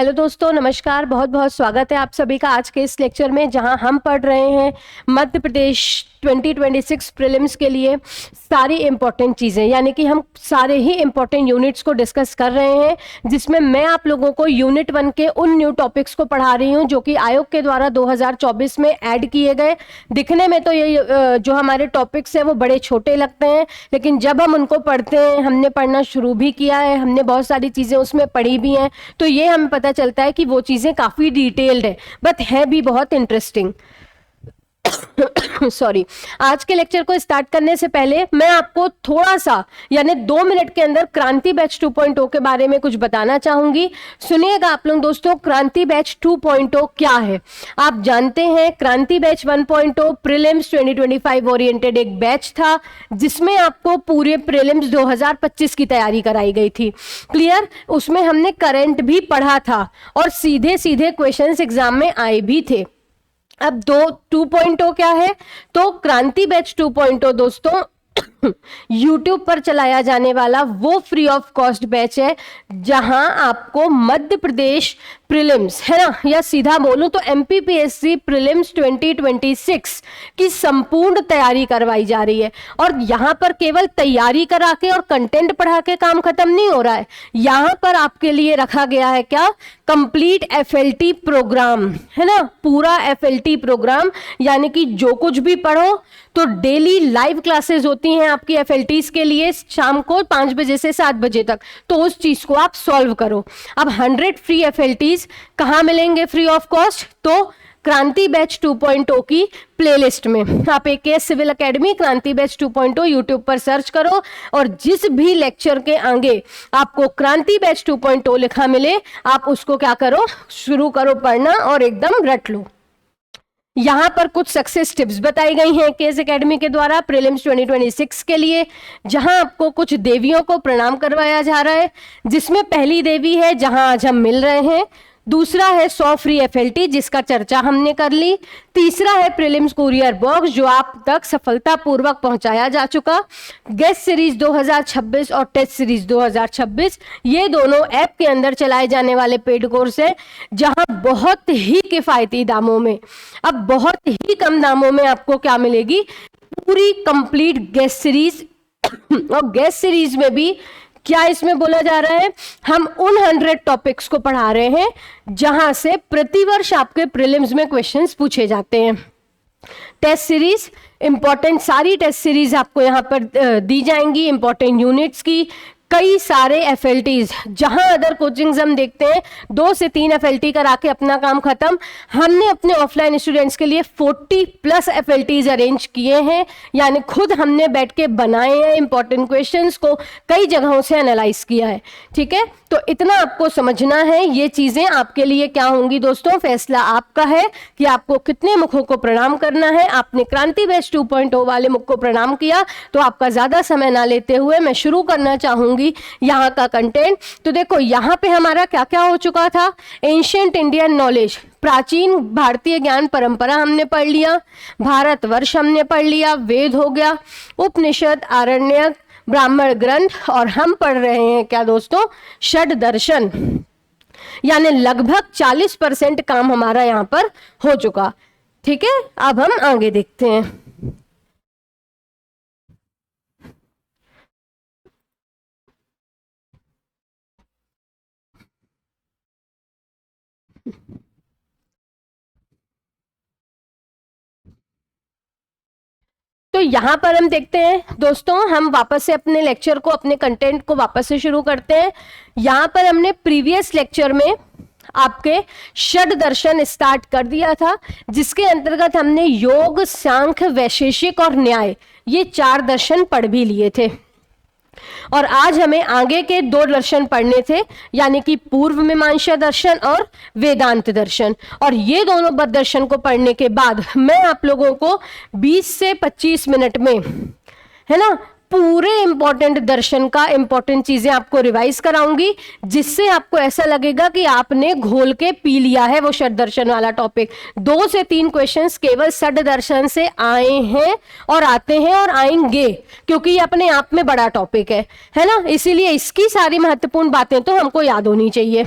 Hello दोस्तों, नमस्कार। बहुत बहुत स्वागत है आप सभी का आज के इस लेक्चर में, जहां हम पढ़ रहे हैं मध्य प्रदेश 2026 प्रीलिम्स के लिए सारी इंपॉर्टेंट चीज़ें, यानी कि हम सारे ही इंपॉर्टेंट यूनिट्स को डिस्कस कर रहे हैं, जिसमें मैं आप लोगों को यूनिट 1 के उन न्यू टॉपिक्स को पढ़ा रही हूं जो कि आयोग के द्वारा 2024 में ऐड किए गए। दिखने में तो ये जो हमारे टॉपिक्स हैं वो बड़े छोटे लगते हैं, लेकिन जब हम उनको पढ़ते हैं, हमने पढ़ना शुरू भी किया है, हमने बहुत सारी चीज़ें उसमें पढ़ी भी हैं, तो ये हमें पता चलता है कि वो चीजें काफी डिटेल्ड है, बट है भी बहुत इंटरेस्टिंग। सॉरी। आज के लेक्चर को स्टार्ट करने से पहले मैं आपको थोड़ा सा, यानी 2 मिनट के अंदर क्रांति बैच 2.0 के बारे में कुछ बताना चाहूंगी। सुनिएगा आप लोग दोस्तों, क्रांति बैच 2.0 क्या है। आप जानते हैं क्रांति बैच 1.0 प्रीलिम्स 2025 ओरिएंटेड एक बैच था, जिसमें आपको पूरे प्रीलिम्स 2025 की तैयारी कराई गई थी। क्लियर? उसमें हमने करंट भी पढ़ा था और सीधे सीधे क्वेश्चंस एग्जाम में आए भी थे। अब 2.0 क्या है? तो क्रांति बैच 2.0 दोस्तों YouTube पर चलाया जाने वाला वो फ्री ऑफ कॉस्ट बैच है, जहां आपको मध्य प्रदेश प्रीलिम्स, है ना, या सीधा बोलूं तो MPPSC प्रीलिम्स 2026 की संपूर्ण तैयारी करवाई जा रही है। और यहां पर केवल तैयारी करा के और कंटेंट पढ़ा के काम खत्म नहीं हो रहा है। यहां पर आपके लिए रखा गया है क्या? कंप्लीट FLT प्रोग्राम, है ना, पूरा FLT प्रोग्राम, यानी कि जो कुछ भी पढ़ो तो डेली लाइव क्लासेस होती हैं आपकी FLTs के लिए, शाम को 5 बजे से 7 बजे तक, तो उस चीज को आप सॉल्व करो। अब 100 फ्री FLTs कहाँ मिलेंगे फ्री ऑफ कॉस्ट? तो क्रांति बैच 2.0 की प्लेलिस्ट में। आप AKS सिविल एकेडमी क्रांति बैच 2.0 यूट्यूब पर सर्च करो, और जिस भी लेक्चर के आगे आपको क्रांति बैच 2.0 लिखा मिले, आप उसको क्या करो, शुरू करो पढ़ना और एकदम रट लो। यहां पर कुछ सक्सेस टिप्स बताई गई हैं AKS एकेडमी के द्वारा प्रीलिम्स 2026 के लिए, जहां आपको कुछ देवियों को प्रणाम करवाया जा रहा है, जिसमें पहली देवी है जहां आज हम मिल रहे हैं, दूसरा है 100 फ्री FLT जिसका चर्चा हमने कर ली, तीसरा है प्रीलिम्स कुरियर बॉक्स जो आप तक सफलतापूर्वक पहुंचाया जा चुका, गेस्ट सीरीज 2026 और टेस्ट सीरीज 2026, ये दोनों ऐप के अंदर चलाए जाने वाले पेड कोर्स है, जहां बहुत ही किफायती दामों में, अब बहुत ही कम दामों में आपको क्या मिलेगी, पूरी कंप्लीट गेस्ट सीरीज। और गेस्ट सीरीज में भी क्या इसमें बोला जा रहा है, हम उन 100 टॉपिक्स को पढ़ा रहे हैं जहां से प्रतिवर्ष आपके प्रीलिम्स में क्वेश्चंस पूछे जाते हैं। टेस्ट सीरीज इंपॉर्टेंट, सारी टेस्ट सीरीज आपको यहां पर दी जाएंगी, इंपॉर्टेंट यूनिट्स की, कई सारे FLTs, जहां अदर कोचिंग्स हम देखते हैं 2 से 3 FLT करा के अपना काम खत्म, हमने अपने ऑफलाइन स्टूडेंट्स के लिए 40+ FLTs अरेंज किए हैं, यानी खुद हमने बैठ के बनाए हैं, इंपॉर्टेंट क्वेश्चंस को कई जगहों से एनालाइज किया है। ठीक है, तो इतना आपको समझना है। ये चीजें आपके लिए क्या होंगी दोस्तों, फैसला आपका है कि आपको कितने मुखों को प्रणाम करना है। आपने क्रांति बैच 2.0 वाले मुख को प्रणाम किया, तो आपका ज्यादा समय ना लेते हुए मैं शुरू करना चाहूंगी यहाँ का कंटेंट। तो देखो यहाँ पे हमारा क्या क्या हो चुका था, एंशिएंट इंडियन नॉलेज, प्राचीन भारतीय ज्ञान परंपरा हमने पढ़ लिया, भारतवर्ष हमने पढ़ लिया, वेद हो गया, उपनिषद, आरण्यक, ब्राह्मण ग्रंथ, और हम पढ़ रहे हैं क्या दोस्तों, षड दर्शन, यानी लगभग 40% काम हमारा यहाँ पर हो चुका। ठीक है, अब हम आगे देखते हैं। तो यहाँ पर हम देखते हैं दोस्तों, हम वापस से अपने लेक्चर को, अपने कंटेंट को वापस से शुरू करते हैं। यहाँ पर हमने प्रीवियस लेक्चर में आपके षड दर्शन स्टार्ट कर दिया था, जिसके अंतर्गत हमने योग, सांख्य, वैशेषिक और न्याय, ये 4 दर्शन पढ़ भी लिए थे। और आज हमें आगे के 2 दर्शन पढ़ने थे, यानी कि पूर्व मीमांसा दर्शन और वेदांत दर्शन। और ये दोनों दर्शन को पढ़ने के बाद मैं आप लोगों को 20 से 25 मिनट में, है ना, पूरे इंपॉर्टेंट दर्शन का इंपॉर्टेंट चीजें आपको रिवाइज कराऊंगी, जिससे आपको ऐसा लगेगा कि आपने घोल के पी लिया है वो षड दर्शन वाला टॉपिक। 2 से 3 क्वेश्चंस केवल षड दर्शन से आए हैं और आते हैं और आएंगे, क्योंकि ये अपने आप में बड़ा टॉपिक है ना, इसीलिए इसकी सारी महत्वपूर्ण बातें तो हमको याद होनी चाहिए।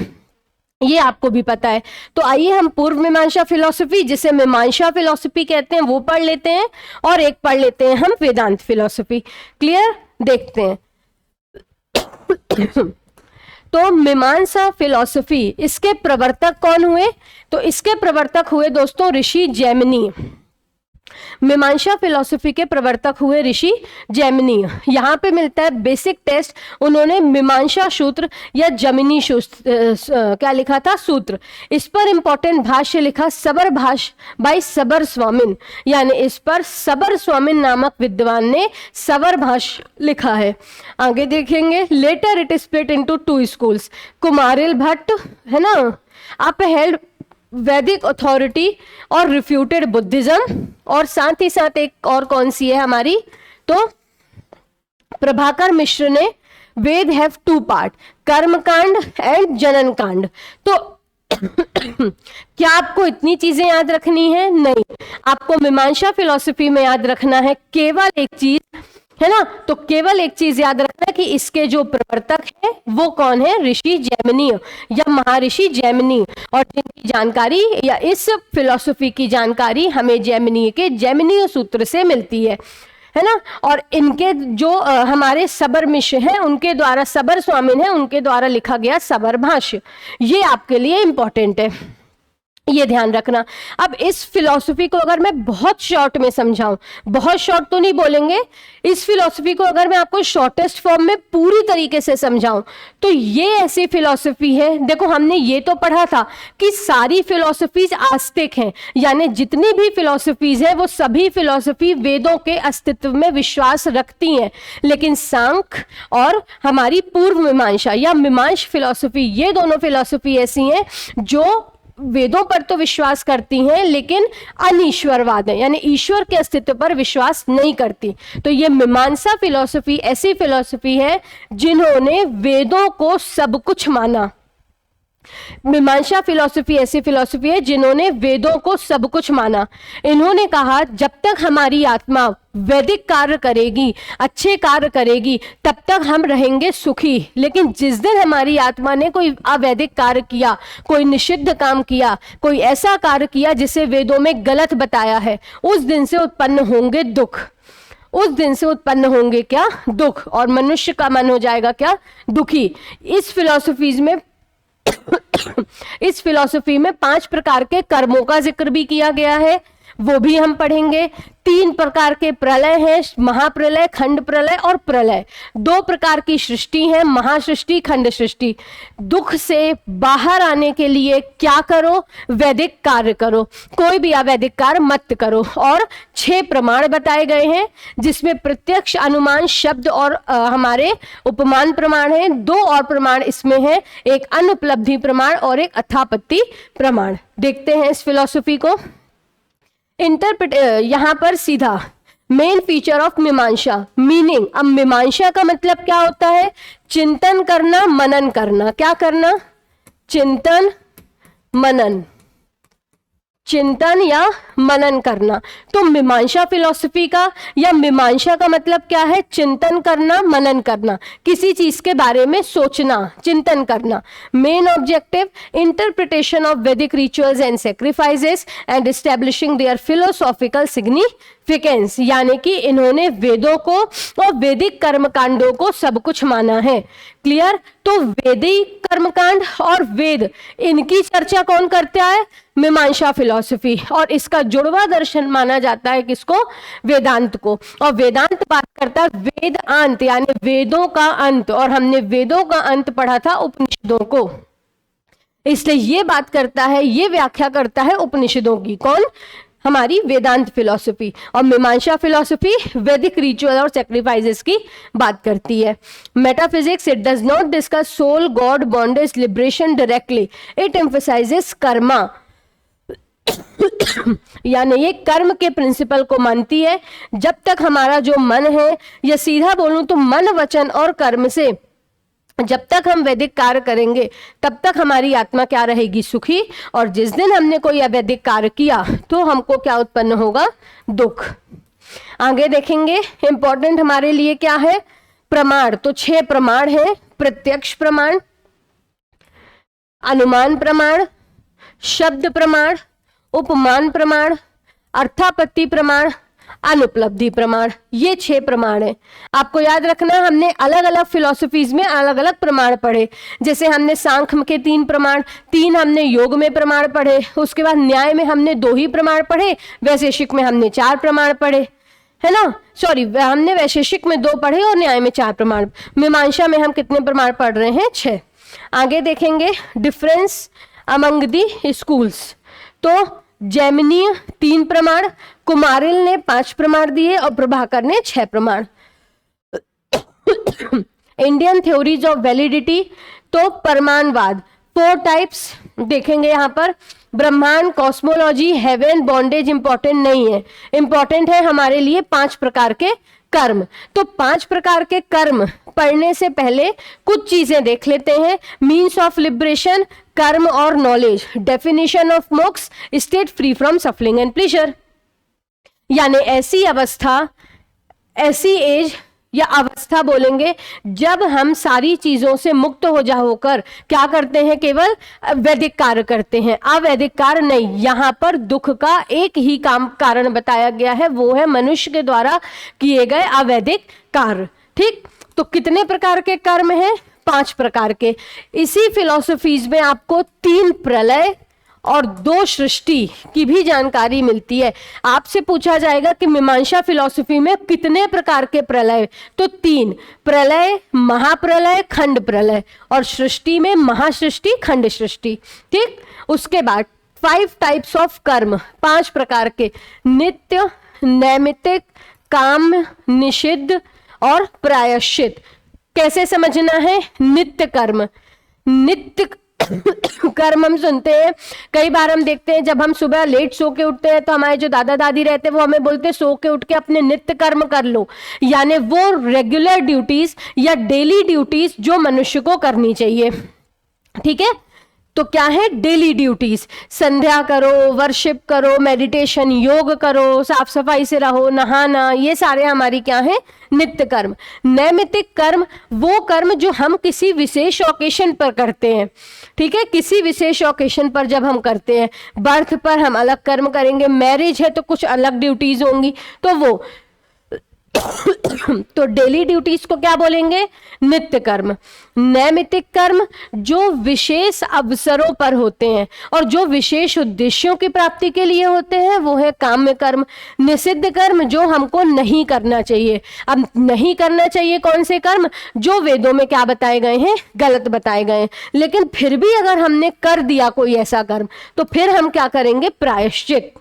ये आपको भी पता है। तो आइए हम पूर्व मीमांसा फिलॉसफी, जिसे मीमांसा फिलॉसफी कहते हैं, वो पढ़ लेते हैं, और एक पढ़ लेते हैं हम वेदांत फिलॉसफी। क्लियर? देखते हैं। तो मीमांसा फिलॉसफी, इसके प्रवर्तक कौन हुए? तो इसके प्रवर्तक हुए दोस्तों ऋषि जैमिनी। मीमांसा फिलॉसफी के प्रवर्तक हुए ऋषि जैमिनी। यहाँ पे मिलता है बेसिक टेस्ट, उन्होंने मीमांसा सूत्र या जैमिनी क्या लिखा था? सूत्र। इस पर इंपॉर्टेंट भाष्य लिखा सबर भाष्य बाई सबर स्वामिन, यानी इस पर सबर स्वामिन नामक विद्वान ने सबर भाष्य लिखा है। आगे देखेंगे। Later it is split into 2 schools. Kumarila Bhatta है ना, अपहेल्ड वैदिक अथॉरिटी और रिफ्यूटेड बुद्धिज्म, और साथ ही साथ एक और कौन सी है हमारी, तो प्रभाकर मिश्र ने वेद हैव 2 पार्ट, कर्म कांड एंड जनन कांड। तो क्या आपको इतनी चीजें याद रखनी है? नहीं, आपको मीमांसा फिलॉसफी में याद रखना है केवल एक चीज, है ना। तो केवल एक चीज याद रखना कि इसके जो प्रवर्तक है वो कौन है? ऋषि जैमिनी या महर्षि जैमिनी, और जिनकी जानकारी या इस फिलॉसफी की जानकारी हमें जैमिनी के जैमिनी सूत्र से मिलती है ना। और इनके जो हमारे सबर मिश्र हैं, उनके द्वारा, सबर स्वामिन है, उनके द्वारा लिखा गया सबर भाष्य, ये आपके लिए इंपॉर्टेंट है, ये ध्यान रखना। अब इस फिलॉसफी को अगर मैं बहुत शॉर्ट में समझाऊं, बहुत शॉर्ट तो नहीं बोलेंगे, इस फिलॉसफी को अगर मैं आपको शॉर्टेस्ट फॉर्म में पूरी तरीके से समझाऊं, तो ये ऐसी फिलॉसफी है। देखो, हमने ये तो पढ़ा था कि सारी फिलॉसफीज आस्तिक हैं, यानी जितनी भी फिलॉसफीज है वो सभी फिलॉसफी वेदों के अस्तित्व में विश्वास रखती हैं। लेकिन सांख्य और हमारी पूर्व मीमांसा या मीमांस फिलॉसफी, ये दोनों फिलॉसफी ऐसी हैं जो वेदों पर तो विश्वास करती हैं लेकिन अनीश्वरवाद है, यानी ईश्वर के अस्तित्व पर विश्वास नहीं करती। तो ये मीमांसा फिलॉसफी ऐसी फिलॉसफी है जिन्होंने वेदों को सब कुछ माना। मीमांसा फिलॉसफी ऐसी फिलॉसफी है जिन्होंने वेदों को सब कुछ माना। इन्होंने कहा जब तक हमारी आत्मा वैदिक कार्य करेगी, अच्छे कार्य करेगी, तब तक हम रहेंगे सुखी। लेकिन जिस दिन हमारी आत्मा ने कोई अवैदिक कार्य किया, कोई निषिद्ध काम किया, कोई ऐसा कार्य किया जिसे वेदों में गलत बताया है, उस दिन से उत्पन्न होंगे दुख। उस दिन से उत्पन्न होंगे क्या? दुख। और मनुष्य का मन हो जाएगा क्या? दुखी। इस फिलॉसफीज में इस फिलॉसफी में 5 प्रकार के कर्मों का जिक्र भी किया गया है, वो भी हम पढ़ेंगे। 3 प्रकार के प्रलय हैं, महाप्रलय, खंड प्रलय और प्रलय। 2 प्रकार की सृष्टि है, महासृष्टि, खंड सृष्टि। दुख से बाहर आने के लिए क्या करो? वैदिक कार्य करो, कोई भी अवैधिक कार्य मत करो। और 6 प्रमाण बताए गए हैं, जिसमें प्रत्यक्ष, अनुमान, शब्द और हमारे उपमान प्रमाण हैं। 2 और प्रमाण इसमें हैं, एक अनुपलब्धि प्रमाण और एक अथापत्ति प्रमाण। देखते हैं इस फिलॉसफी को। इंटरप्रेट यहां पर सीधा मेन फीचर ऑफ मीमांसा, मीनिंग। अब मीमांसा का मतलब क्या होता है? चिंतन करना, मनन करना। क्या करना? चिंतन, मनन, चिंतन या मनन करना। तो मीमांसा फिलॉसफी का या मीमांसा का मतलब क्या है? चिंतन करना, मनन करना, किसी चीज के बारे में सोचना, चिंतन करना। Main objective interpretation of Vedic rituals and sacrifices and establishing their philosophical significance, यानी कि इन्होंने वेदों को और वैदिक कर्मकांडों को सब कुछ माना है। क्लियर? तो वैदिक कर्मकांड और वेद, इनकी चर्चा कौन करता है? मीमांसा फिलॉसफी। और इसका जुड़वा दर्शन माना जाता है किसको? वेदांत को। और वेदांत बात करता है वेद अंत, यानी वेदों का अंत। और हमने वेदों का अंत पढ़ा था उपनिषदों को, इसलिए ये बात करता है, ये व्याख्या करता है उपनिषदों की। कौन? हमारी वेदांत फिलॉसफी। और मीमांसा फिलॉसफी वैदिक रिचुअल और सैक्रिफाइसेस की बात करती है। Metaphysics, it does not discuss soul, God, bondage, liberation directly, it emphasises karma, यानी ये कर्म के प्रिंसिपल को मानती है। जब तक हमारा जो मन है, या सीधा बोलूं तो मन, वचन और कर्म से जब तक हम वैदिक कार्य करेंगे तब तक हमारी आत्मा क्या रहेगी? सुखी। और जिस दिन हमने कोई अवैधिक कार्य किया तो हमको क्या उत्पन्न होगा? दुख। आगे देखेंगे इंपॉर्टेंट हमारे लिए क्या है? प्रमाण। तो 6 प्रमाण है। प्रत्यक्ष प्रमाण, अनुमान प्रमाण, शब्द प्रमाण, उपमान प्रमाण, अर्थापत्ति प्रमाण, अनुपलब्धि प्रमाण। ये 6 प्रमाण है। आपको याद रखना, हमने अलग अलग फिलॉसफीज में अलग अलग प्रमाण पढ़े। जैसे हमने सांख्य के 3 प्रमाण, 3 हमने योग में प्रमाण पढ़े, उसके बाद न्याय में हमने 2 ही प्रमाण पढ़े, वैशेषिक में हमने 4 प्रमाण पढ़े, है ना। सॉरी, हमने वैशेषिक में 2 पढ़े और न्याय में 4 प्रमाण। मीमांसा में हम कितने प्रमाण पढ़ रहे हैं? 6। आगे देखेंगे डिफरेंस अमंग दी स्कूल्स। तो जैमिनी 3 प्रमाण, कुमारिल ने 5 प्रमाण दिए और प्रभाकर ने 6 प्रमाण। इंडियन थ्योरीज ऑफ वैलिडिटी, तो परमाणुवाद 4 टाइप्स देखेंगे यहाँ पर। ब्रह्मांड, कॉस्मोलॉजी, हेवन, बॉन्डेज इंपॉर्टेंट नहीं है, इंपॉर्टेंट है हमारे लिए 5 प्रकार के कर्म। तो 5 प्रकार के कर्म पढ़ने से पहले कुछ चीजें देख लेते हैं। मीन्स ऑफ लिबरेशन, कर्म और नॉलेज, डेफिनेशन ऑफ मोक्ष, state free from suffering and pleasure. यानी ऐसी अवस्था, ऐसी एज या अवस्था बोलेंगे जब हम सारी चीजों से मुक्त हो जा होकर क्या करते हैं? केवल वैदिक कार्य करते हैं, अवैदिक कार्य नहीं। यहाँ पर दुख का एक ही कारण बताया गया है, वो है मनुष्य के द्वारा किए गए अवैदिक कार्य। ठीक, तो कितने प्रकार के कर्म हैं? 5 प्रकार के। इसी फिलॉसफीज में आपको 3 प्रलय और 2 सृष्टि की भी जानकारी मिलती है। आपसे पूछा जाएगा कि मीमांसा फिलॉसफी में कितने प्रकार के प्रलय? तो 3 प्रलय, महाप्रलय, खंड प्रलय, और सृष्टि में महासृष्टि, खंड सृष्टि। ठीक, उसके बाद 5 टाइप्स ऑफ कर्म, 5 प्रकार के, नित्य, नैमित्तिक, काम, निषिद्ध और प्रायश्चित। कैसे समझना है? नित्य कर्म, नित्य कर्म हम सुनते हैं, कई बार हम देखते हैं जब हम सुबह लेट सो के उठते हैं तो हमारे जो दादा दादी रहते हैं वो हमें बोलते हैं सो के उठ के अपने नित्य कर्म कर लो। यानी वो रेगुलर ड्यूटीज या डेली ड्यूटीज जो मनुष्य को करनी चाहिए। ठीक है, तो क्या है? Daily duties. संध्या करो, वर्शिप करो, मेडिटेशन, योग करो, साफ सफाई से रहो, नहाना, ये सारे हमारी क्या है? नित्य कर्म। नैमित्तिक कर्म वो कर्म जो हम किसी विशेष ओकेशन पर करते हैं। ठीक है, किसी विशेष ओकेशन पर जब हम करते हैं, बर्थ पर हम अलग कर्म करेंगे, मैरिज है तो कुछ अलग ड्यूटीज होंगी, तो वो तो डेली ड्यूटीज को क्या बोलेंगे? नित्य कर्म। नैमित्तिक कर्म जो विशेष अवसरों पर होते हैं और जो विशेष उद्देश्यों की प्राप्ति के लिए होते हैं, वो है काम्य कर्म। निषिद्ध कर्म जो हमको नहीं करना चाहिए। अब नहीं करना चाहिए कौन से कर्म? जो वेदों में क्या बताए गए हैं? गलत बताए गए हैं। लेकिन फिर भी अगर हमने कर दिया कोई ऐसा कर्म, तो फिर हम क्या करेंगे? प्रायश्चित।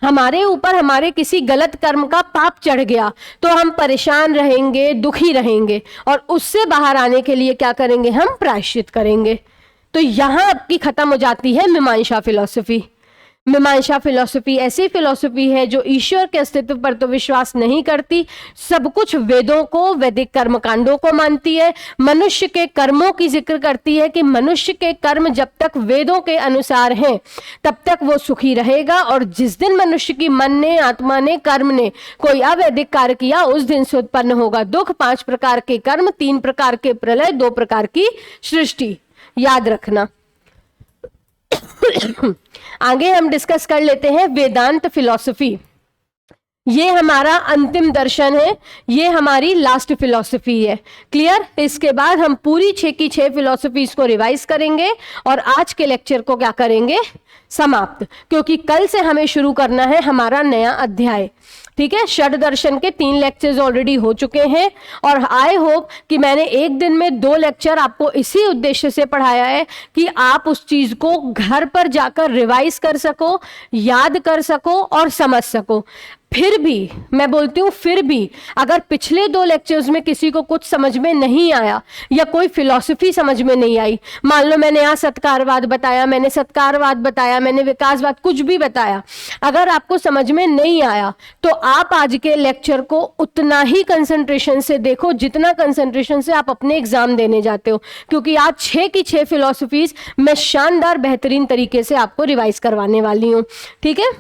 हमारे ऊपर हमारे किसी गलत कर्म का पाप चढ़ गया तो हम परेशान रहेंगे, दुखी रहेंगे, और उससे बाहर आने के लिए क्या करेंगे? हम प्रायश्चित करेंगे। तो यहां आपकी खत्म हो जाती है मीमांसा फिलॉसफी। मीमांसा फिलॉसफी ऐसी फिलॉसफी है जो ईश्वर के अस्तित्व पर तो विश्वास नहीं करती, सब कुछ वेदों को, वैदिक कर्मकांडों को मानती है, मनुष्य के कर्मों की जिक्र करती है कि मनुष्य के कर्म जब तक वेदों के अनुसार हैं तब तक वो सुखी रहेगा, और जिस दिन मनुष्य की मन ने, आत्मा ने, कर्म ने कोई अवैदिक कार्य किया उस दिन से उत्पन्न होगा दुख। 5 प्रकार के कर्म, 3 प्रकार के प्रलय, 2 प्रकार की सृष्टि, याद रखना। आगे हम डिस्कस कर लेते हैं वेदांत फिलॉसफी। ये हमारा अंतिम दर्शन है, ये हमारी लास्ट फिलॉसफी है। क्लियर? इसके बाद हम पूरी 6 की 6 फिलॉसफीज को रिवाइज करेंगे और आज के लेक्चर को क्या करेंगे? समाप्त, क्योंकि कल से हमें शुरू करना है हमारा नया अध्याय। ठीक है, षड दर्शन के 3 लेक्चर्स ऑलरेडी हो चुके हैं, और आई होप कि मैंने एक दिन में 2 लेक्चर आपको इसी उद्देश्य से पढ़ाया है कि आप उस चीज को घर पर जाकर रिवाइज कर सको, याद कर सको और समझ सको। फिर भी मैं बोलती हूँ, फिर भी अगर पिछले 2 लेक्चर्स में किसी को कुछ समझ में नहीं आया या कोई फिलॉसफी समझ में नहीं आई, मान लो मैंने यहाँ सत्कारवाद बताया, मैंने सत्कारवाद बताया, मैंने विकासवाद, कुछ भी बताया, अगर आपको समझ में नहीं आया तो आप आज के लेक्चर को उतना ही कंसंट्रेशन से देखो जितना कंसंट्रेशन से आप अपने एग्जाम देने जाते हो, क्योंकि आज 6 की 6 फिलॉसफीज मैं शानदार बेहतरीन तरीके से आपको रिवाइज करवाने वाली हूँ। ठीक है,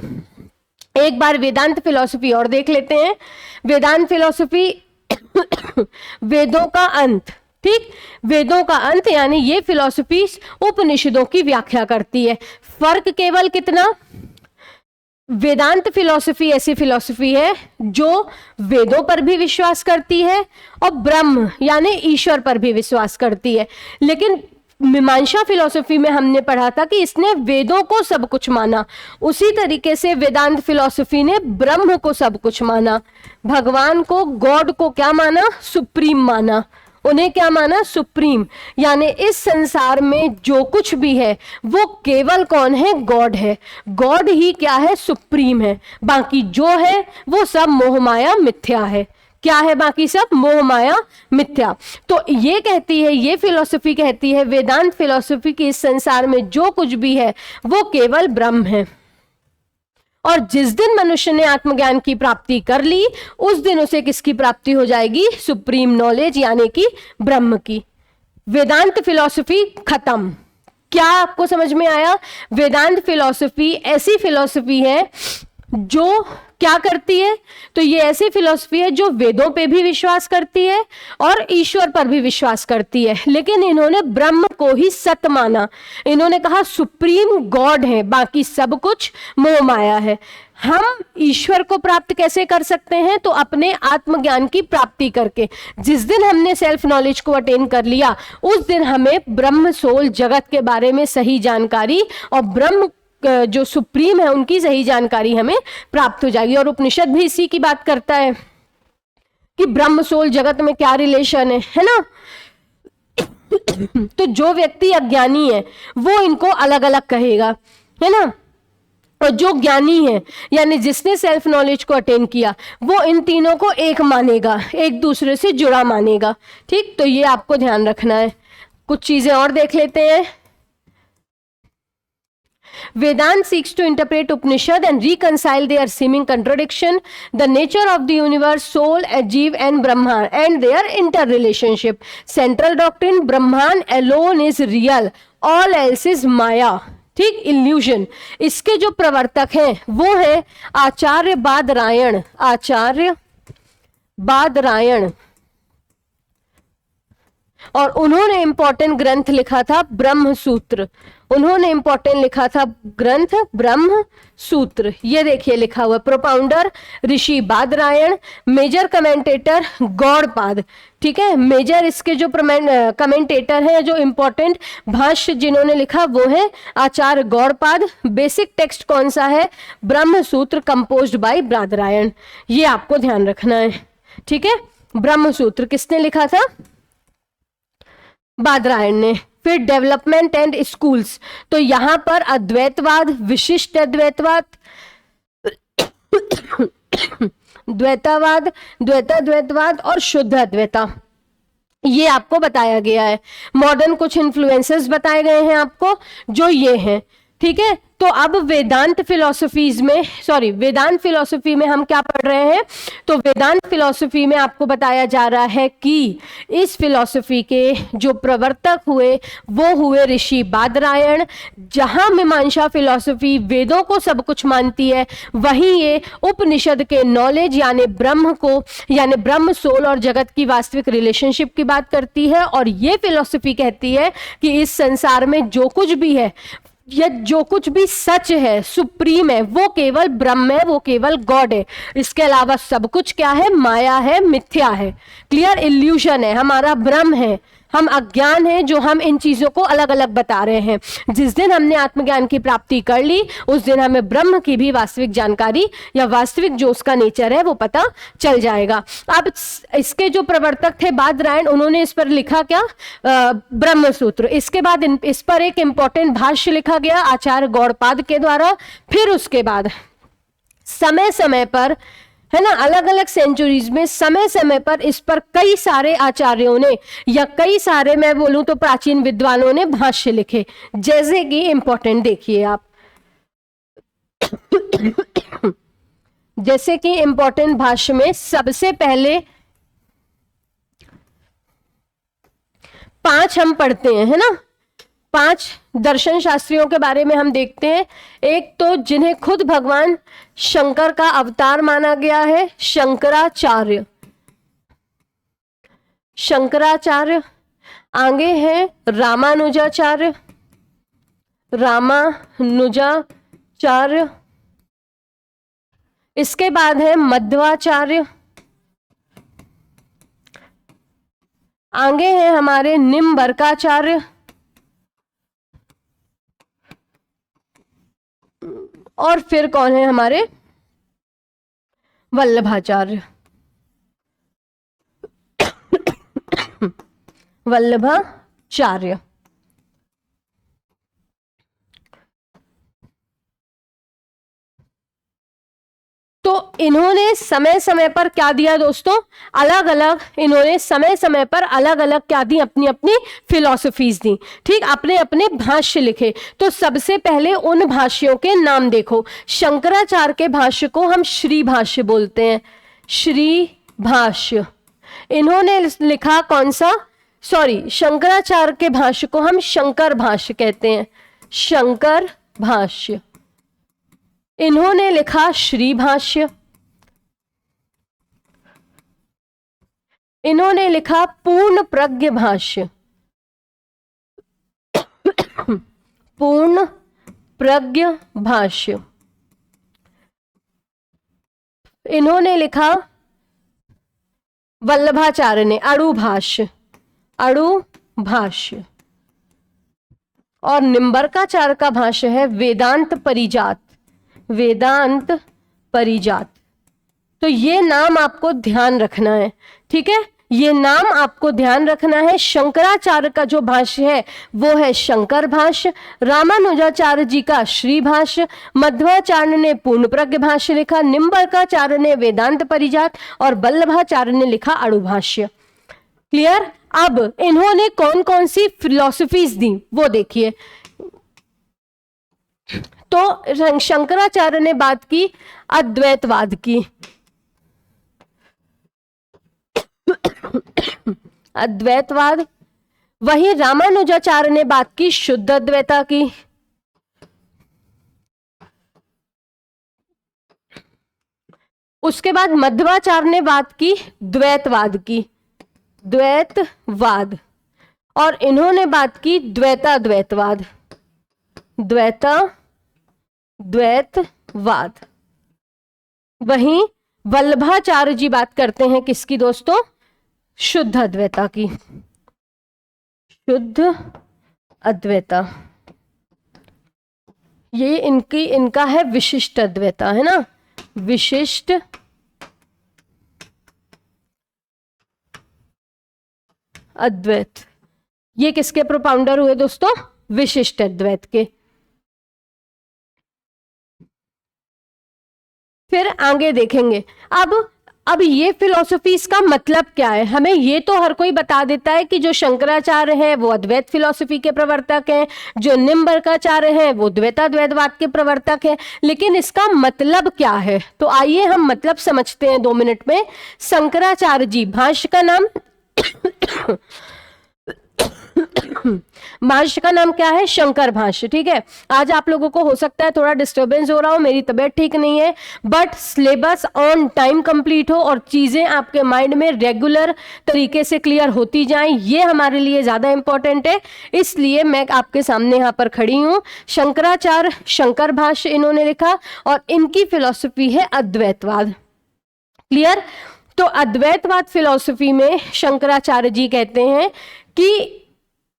एक बार वेदांत फिलॉसफी और देख लेते हैं। वेदांत फिलॉसफी वेदों का अंत, ठीक, वेदों का अंत यानी ये फिलॉसफी उपनिषदों की व्याख्या करती है। फर्क केवल कितना, वेदांत फिलॉसफी ऐसी फिलॉसफी है जो वेदों पर भी विश्वास करती है और ब्रह्म यानी ईश्वर पर भी विश्वास करती है। लेकिन मीमांसा फिलॉसफी में हमने पढ़ा था कि इसने वेदों को सब कुछ माना, उसी तरीके से वेदांत फिलॉसफी ने ब्रह्म को सब कुछ माना, भगवान को, गॉड को क्या माना, सुप्रीम माना। उन्हें क्या माना, सुप्रीम, यानी इस संसार में जो कुछ भी है वो केवल कौन है, गॉड है। गॉड ही क्या है, सुप्रीम है, बाकी जो है वो सब मोह माया मिथ्या है। क्या है, बाकी सब मोह माया मिथ्या। तो ये कहती है, ये फिलॉसफी कहती है, वेदांत फिलॉसफी की, इस संसार में जो कुछ भी है वो केवल ब्रह्म है। और जिस दिन मनुष्य ने आत्मज्ञान की प्राप्ति कर ली उस दिन उसे किसकी प्राप्ति हो जाएगी, सुप्रीम नॉलेज यानी कि ब्रह्म की। वेदांत फिलॉसफी खत्म। क्या आपको समझ में आया? वेदांत फिलॉसफी ऐसी फिलॉसफी है जो क्या करती है, तो ये ऐसी फिलॉसफी है जो वेदों पे भी विश्वास करती है और ईश्वर पर भी विश्वास करती है, लेकिन इन्होंने ब्रह्म को ही सत्य माना। इन्होंने कहा सुप्रीम गॉड है, बाकी सब कुछ मोह माया है। हम ईश्वर को प्राप्त कैसे कर सकते हैं, तो अपने आत्मज्ञान की प्राप्ति करके। जिस दिन हमने सेल्फ नॉलेज को अटेन कर लिया उस दिन हमें ब्रह्म सोल जगत के बारे में सही जानकारी और ब्रह्म जो सुप्रीम है उनकी सही जानकारी हमें प्राप्त हो जाएगी। और उपनिषद भी इसी की बात करता है कि ब्रह्म सोल जगत में क्या रिलेशन है ना। तो जो व्यक्ति अज्ञानी है वो इनको अलग अलग कहेगा, है ना, और जो ज्ञानी है यानी जिसने सेल्फ नॉलेज को अटेन किया वो इन तीनों को एक मानेगा, एक दूसरे से जुड़ा मानेगा। ठीक, तो ये आपको ध्यान रखना है। कुछ चीजें और देख लेते हैं। Vedanta seeks to interpret Upanishad and reconcile their seeming contradiction, the nature of the universe, soul, Jeev and Brahman and their interrelationship. Central doctrine, Brahman alone is real, all else is Maya. ठीक, illusion. इसके जो प्रवर्तक हैं वो है आचार्य बादरायण, आचार्य बादरायण, और उन्होंने important ग्रंथ लिखा था ब्रह्म सूत्र। उन्होंने इंपॉर्टेंट लिखा था ग्रंथ ब्रह्म सूत्र। ये देखिए लिखा हुआ, प्रोपाउंडर ऋषि बादरायण, मेजर कमेंटेटर गौड़पाद। ठीक है, मेजर इसके जो कमेंटेटर हैं, जो इंपॉर्टेंट भाष्य जिन्होंने लिखा वो है आचार्य गौड़पाद। बेसिक टेक्स्ट कौन सा है, ब्रह्म सूत्र, कंपोज्ड बाय बादरायण। ये आपको ध्यान रखना है। ठीक है, ब्रह्म सूत्र किसने लिखा था, बादरायण ने। फिर डेवलपमेंट एंड स्कूल्स, तो यहां पर अद्वैतवाद, विशिष्ट अद्वैतवाद, द्वैतावाद, द्वैताद्वैतवाद और शुद्ध अद्वैता, ये आपको बताया गया है। मॉडर्न कुछ इन्फ्लुएंसेस बताए गए हैं आपको जो ये हैं। ठीक है, तो अब वेदांत फिलॉसफीज में, सॉरी, वेदांत फिलॉसफी में हम क्या पढ़ रहे हैं, तो वेदांत फिलॉसफी में आपको बताया जा रहा है कि इस फिलॉसफी के जो प्रवर्तक हुए वो हुए ऋषि बादरायण। जहां मीमांसा फिलॉसफी वेदों को सब कुछ मानती है, वहीं ये उपनिषद के नॉलेज यानी ब्रह्म को, यानी ब्रह्म सोल और जगत की वास्तविक रिलेशनशिप की बात करती है। और ये फिलॉसफी कहती है कि इस संसार में जो कुछ भी है, यह जो कुछ भी सच है, सुप्रीम है, वो केवल ब्रह्म है, वो केवल गॉड है। इसके अलावा सब कुछ क्या है, माया है, मिथ्या है, क्लियर, इल्यूशन है, हमारा ब्रह्म है, हम अज्ञान हैं जो हम इन चीजों को अलग अलग बता रहे हैं। जिस दिन हमने आत्मज्ञान की प्राप्ति कर ली उस दिन हमें ब्रह्म की भी वास्तविक जानकारी या वास्तविक जो उसका नेचर है वो पता चल जाएगा। अब इसके जो प्रवर्तक थे बादरायण, उन्होंने इस पर लिखा क्या, ब्रह्म सूत्र। इसके बाद इस पर एक इंपॉर्टेंट भाष्य लिखा गया आचार्य गौड़पाद के द्वारा। फिर उसके बाद समय समय पर, है ना, अलग अलग सेंचुरीज में समय समय पर इस पर कई सारे आचार्यों ने या कई सारे, मैं बोलूं तो प्राचीन विद्वानों ने भाष्य लिखे। जैसे कि इंपॉर्टेंट देखिए आप, जैसे कि इंपॉर्टेंट भाष्य में सबसे पहले 5 हम पढ़ते हैं, है ना। 5 दर्शन शास्त्रियों के बारे में हम देखते हैं। एक तो जिन्हें खुद भगवान शंकर का अवतार माना गया है, शंकराचार्य। शंकराचार्य आगे है रामानुजाचार्य, रामानुजाचार्य। इसके बाद है मध्वाचार्य। आगे है हमारे निम्बरकाचार्य, और फिर कौन है हमारे वल्लभाचार्य, वल्लभाचार्य। तो इन्होंने समय समय पर क्या दिया दोस्तों, अलग अलग, इन्होंने समय समय पर अलग अलग क्या दी, अपनी अपनी फिलॉसफीज दी। ठीक, अपने अपने भाष्य लिखे। तो सबसे पहले उन भाष्यों के नाम देखो। शंकराचार्य के भाष्य को हम श्री भाष्य बोलते हैं, श्री भाष्य। इन्होंने लिखा कौन सा, सॉरी, शंकराचार्य के भाष्य को हम शंकर भाष्य कहते हैं, शंकर भाष्य। इन्होंने लिखा श्री भाष्य। इन्होंने लिखा पूर्ण प्रज्ञ भाष्य, पूर्ण प्रज्ञ भाष्य। इन्होंने लिखा वल्लभाचार्य ने अणु भाष्य, अणु भाष्य। और निम्बरकाचार्य का भाष्य है वेदांत परिजात, वेदांत परिजात। तो ये नाम आपको ध्यान रखना है, ठीक है, ये नाम आपको ध्यान रखना है। शंकराचार्य का जो भाष्य है वो है शंकर भाष्य, रामानुजाचार्य जी का श्री भाष्य, मध्वाचार्य ने पूर्ण प्रज्ञ भाष्य लिखा, निम्बरकाचार्य ने वेदांत परिजात, और वल्लभाचार्य ने लिखा अणु भाष्य। क्लियर। अब इन्होंने कौन कौन सी फिलॉसफीज दी वो देखिए। तो शंकराचार्य ने बात की अद्वैतवाद की, अद्वैतवाद। वहीं रामानुजाचार्य ने बात की शुद्ध अद्वैता की। उसके बाद मध्वाचार्य ने बात की द्वैतवाद की, द्वैतवाद। और इन्होंने बात की द्वैताद्वैतवाद, द्वैतवाद। वहीं वल्लभाचार्य जी बात करते हैं किसकी दोस्तों, शुद्ध अद्वैता की, शुद्ध अद्वैता। ये इनका है विशिष्ट अद्वैता, है ना, विशिष्ट अद्वैत। ये किसके प्रोपाउंडर हुए दोस्तों, विशिष्ट अद्वैत के। फिर आगे देखेंगे। अब ये फिलॉसफीज का मतलब क्या है, हमें ये तो हर कोई बता देता है कि जो शंकराचार्य है वो अद्वैत फिलॉसफी के प्रवर्तक हैं, जो निम्बरकाचार्य हैं वो द्वैताद्वैतवाद के प्रवर्तक हैं, लेकिन इसका मतलब क्या है, तो आइए हम मतलब समझते हैं 2 मिनट में। शंकराचार्य जी, भाष्य का नाम भाष्य का नाम क्या है, शंकर भाष्य। ठीक है, आज आप लोगों को हो सकता है थोड़ा डिस्टरबेंस हो रहा हो, मेरी तबीयत ठीक नहीं है, but syllabus on time complete हो और चीजें आपके माइंड में रेगुलर तरीके से क्लियर होती जाएं, ये हमारे लिए ज्यादा इंपॉर्टेंट है। इसलिए मैं आपके सामने यहाँ पर खड़ी हूँ। शंकराचार्य शंकर भाष्य इन्होंने लिखा और इनकी फिलॉसफी है अद्वैतवाद। क्लियर। तो अद्वैतवाद फिलॉसफी में शंकराचार्य जी कहते हैं कि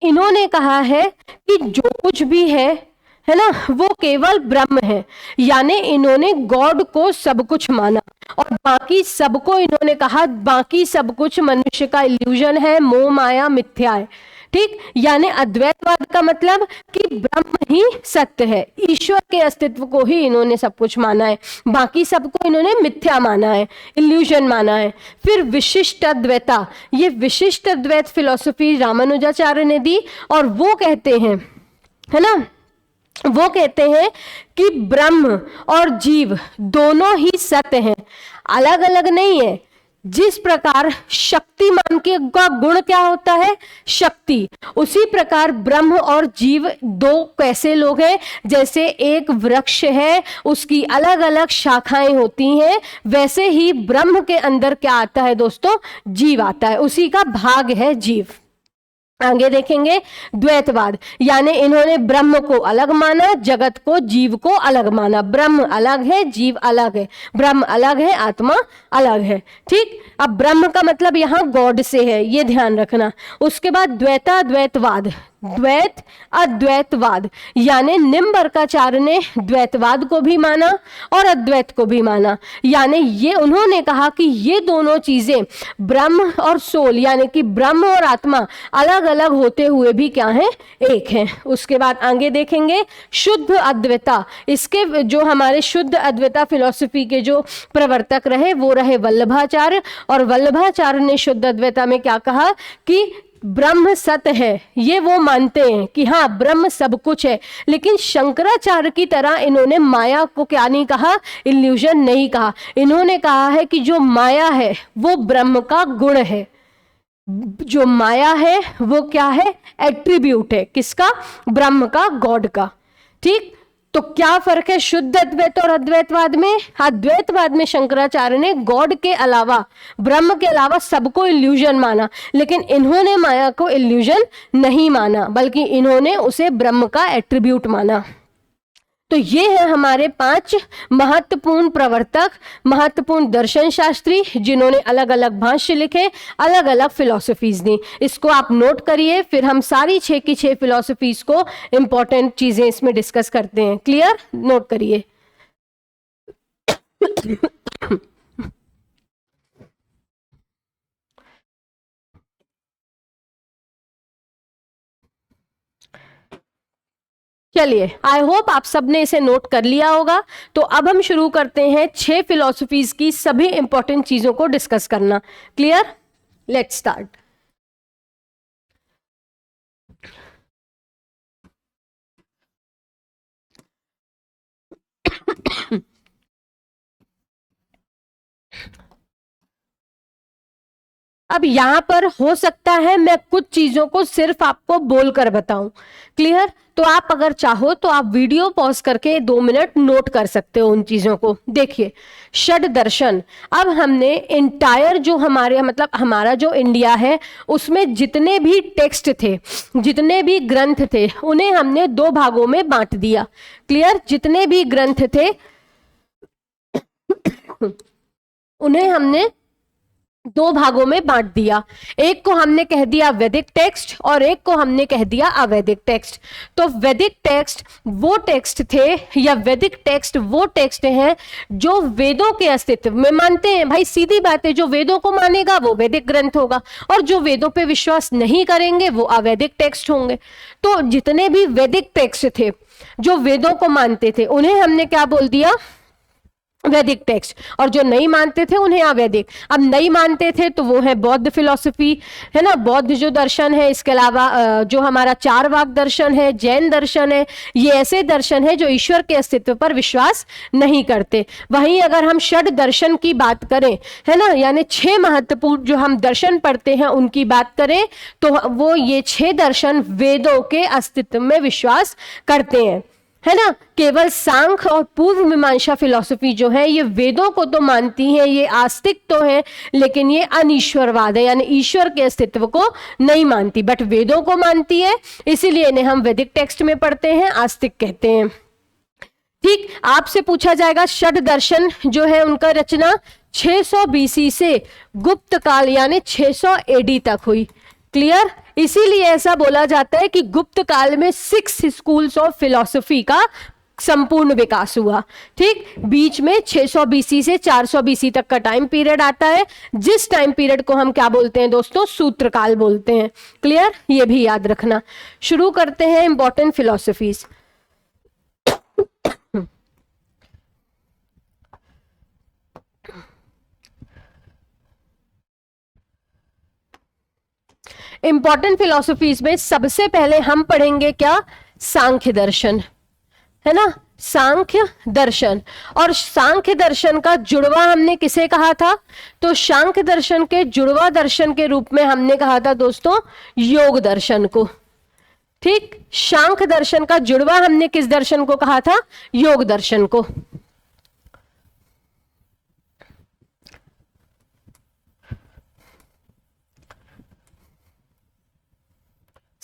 इन्होंने कहा है कि जो कुछ भी है ना, वो केवल ब्रह्म है, यानी इन्होंने गॉड को सब कुछ माना और बाकी सबको इन्होंने कहा बाकी सब कुछ मनुष्य का इल्यूजन है, मोह माया मिथ्या है। ठीक, यानी अद्वैतवाद का मतलब कि ब्रह्म ही सत्य है, ईश्वर के अस्तित्व को ही इन्होंने सब कुछ माना है, बाकी सबको इन्होंने मिथ्या माना है, इल्यूजन माना है। फिर विशिष्ट अद्वैता, ये विशिष्ट अद्वैत फिलॉसफी रामानुजाचार्य ने दी और वो कहते हैं, है ना, वो कहते हैं कि ब्रह्म और जीव दोनों ही सत्य हैं, अलग अलग नहीं है। जिस प्रकार शक्तिमान के का गुण क्या होता है, शक्ति, उसी प्रकार ब्रह्म और जीव दो कैसे लोग हैं, जैसे एक वृक्ष है उसकी अलग अलग शाखाएं होती हैं, वैसे ही ब्रह्म के अंदर क्या आता है दोस्तों, जीव आता है, उसी का भाग है जीव। आगे देखेंगे द्वैतवाद, यानी इन्होंने ब्रह्म को अलग माना, जगत को, जीव को अलग माना। ब्रह्म अलग है, जीव अलग है, ब्रह्म अलग है, आत्मा अलग है। ठीक, अब ब्रह्म का मतलब यहां गॉड से है, ये ध्यान रखना। उसके बाद द्वैताद्वैतवाद, द्वैत अद्वैतवाद, यानी निम्बर्काचार्य ने द्वैतवाद को भी माना और अद्वैत को भी माना। यानी ये उन्होंने कहा कि ये दोनों चीजें ब्रह्म और सोल, यानी कि ब्रह्म और आत्मा अलग अलग होते हुए भी क्या है, एक है। उसके बाद आगे देखेंगे शुद्ध अद्वैता। इसके जो हमारे शुद्ध अद्वैता फिलॉसफी के जो प्रवर्तक रहे वो रहे वल्लभाचार्य, और वल्लभाचार्य ने शुद्ध अद्वैता में क्या कहा कि ब्रह्म सत्य है, ये वो मानते हैं कि हाँ ब्रह्म सब कुछ है। लेकिन शंकराचार्य की तरह इन्होंने माया को क्या नहीं कहा, इल्यूजन नहीं कहा। इन्होंने कहा है कि जो माया है वो ब्रह्म का गुण है, जो माया है वो क्या है, एट्रीब्यूट है, किसका, ब्रह्म का, गॉड का। ठीक, तो क्या फर्क है शुद्ध अद्वैत और अद्वैतवाद में? अद्वैतवाद में शंकराचार्य ने गॉड के अलावा, ब्रह्म के अलावा सबको इल्यूजन माना, लेकिन इन्होंने माया को इल्यूजन नहीं माना, बल्कि इन्होंने उसे ब्रह्म का एट्रीब्यूट माना। तो ये है हमारे 5 महत्वपूर्ण प्रवर्तक, महत्वपूर्ण दर्शन शास्त्री, जिन्होंने अलग अलग भाष्य लिखे, अलग अलग फिलॉसफीज दी। इसको आप नोट करिए, फिर हम सारी 6 की 6 फिलॉसफीज को, इंपॉर्टेंट चीजें इसमें डिस्कस करते हैं। क्लियर, नोट करिए। चलिए, आई होप आप सबने इसे नोट कर लिया होगा। तो अब हम शुरू करते हैं 6 फिलॉसफीज की सभी इंपॉर्टेंट चीजों को डिस्कस करना। Clear, let's start. अब यहां पर हो सकता है मैं कुछ चीजों को सिर्फ आपको बोलकर बताऊं। क्लियर, तो आप अगर चाहो तो आप वीडियो पॉज करके 2 मिनट नोट कर सकते हो उन चीजों को। देखिए, षड दर्शन, अब हमने इंटायर जो हमारे मतलब हमारा जो इंडिया है उसमें जितने भी टेक्स्ट थे, जितने भी ग्रंथ थे, उन्हें हमने 2 भागों में बांट दिया। क्लियर, जितने भी ग्रंथ थे उन्हें हमने 2 भागों में बांट दिया। एक को हमने कह दिया वैदिक टेक्स्ट और एक को हमने कह दिया अवैदिक टेक्स्ट। तो वैदिक टेक्स्ट वो टेक्स्ट थे, या वैदिक टेक्स्ट वो टेक्स्ट हैं जो वेदों के अस्तित्व में मानते हैं। भाई सीधी बात है, जो वेदों को मानेगा वो वैदिक ग्रंथ होगा, और जो वेदों पे विश्वास नहीं करेंगे वो अवैदिक टेक्स्ट होंगे। तो जितने भी वैदिक टेक्स्ट थे जो वेदों को मानते थे उन्हें हमने क्या बोल दिया, वैदिक टेक्स्ट, और जो नहीं मानते थे उन्हें अवैदिक। अब नहीं मानते थे तो वो है बौद्ध फिलॉसफी, है ना, बौद्ध जो दर्शन है। इसके अलावा जो हमारा चारवाक दर्शन है, जैन दर्शन है, ये ऐसे दर्शन है जो ईश्वर के अस्तित्व पर विश्वास नहीं करते। वहीं अगर हम षड दर्शन की बात करें, है ना, यानी 6 महत्वपूर्ण जो हम दर्शन पढ़ते हैं उनकी बात करें, तो वो ये 6 दर्शन वेदों के अस्तित्व में विश्वास करते हैं, है ना। केवल सांख्य और पूर्व मीमांसा फिलॉसफी जो है ये वेदों को तो मानती है, ये आस्तिक तो है, लेकिन ये अनीश्वरवाद है, यानी ईश्वर के अस्तित्व को नहीं मानती, बट वेदों को मानती है, इसीलिए इन्हें हम वैदिक टेक्स्ट में पढ़ते हैं, आस्तिक कहते हैं। ठीक, आपसे पूछा जाएगा षड दर्शन जो है उनका रचना 600 बीसी से गुप्त काल यानी 600 एडी तक हुई। क्लियर, इसीलिए ऐसा बोला जाता है कि गुप्त काल में 6 स्कूल्स ऑफ फिलॉसफी का संपूर्ण विकास हुआ। ठीक, बीच में 600 बीसी से 400 बीसी तक का टाइम पीरियड आता है, जिस टाइम पीरियड को हम क्या बोलते हैं दोस्तों, सूत्रकाल बोलते हैं। क्लियर, ये भी याद रखना। शुरू करते हैं इंपॉर्टेंट फिलॉसफीज। इंपॉर्टेंट फिलॉसफीज में सबसे पहले हम पढ़ेंगे क्या, सांख्य दर्शन, है ना, सांख्य दर्शन। और सांख्य दर्शन का जुड़वा हमने किसे कहा था, तो सांख्य दर्शन के जुड़वा दर्शन के रूप में हमने कहा था दोस्तों योग दर्शन को। ठीक, सांख्य दर्शन का जुड़वा हमने किस दर्शन को कहा था, योग दर्शन को।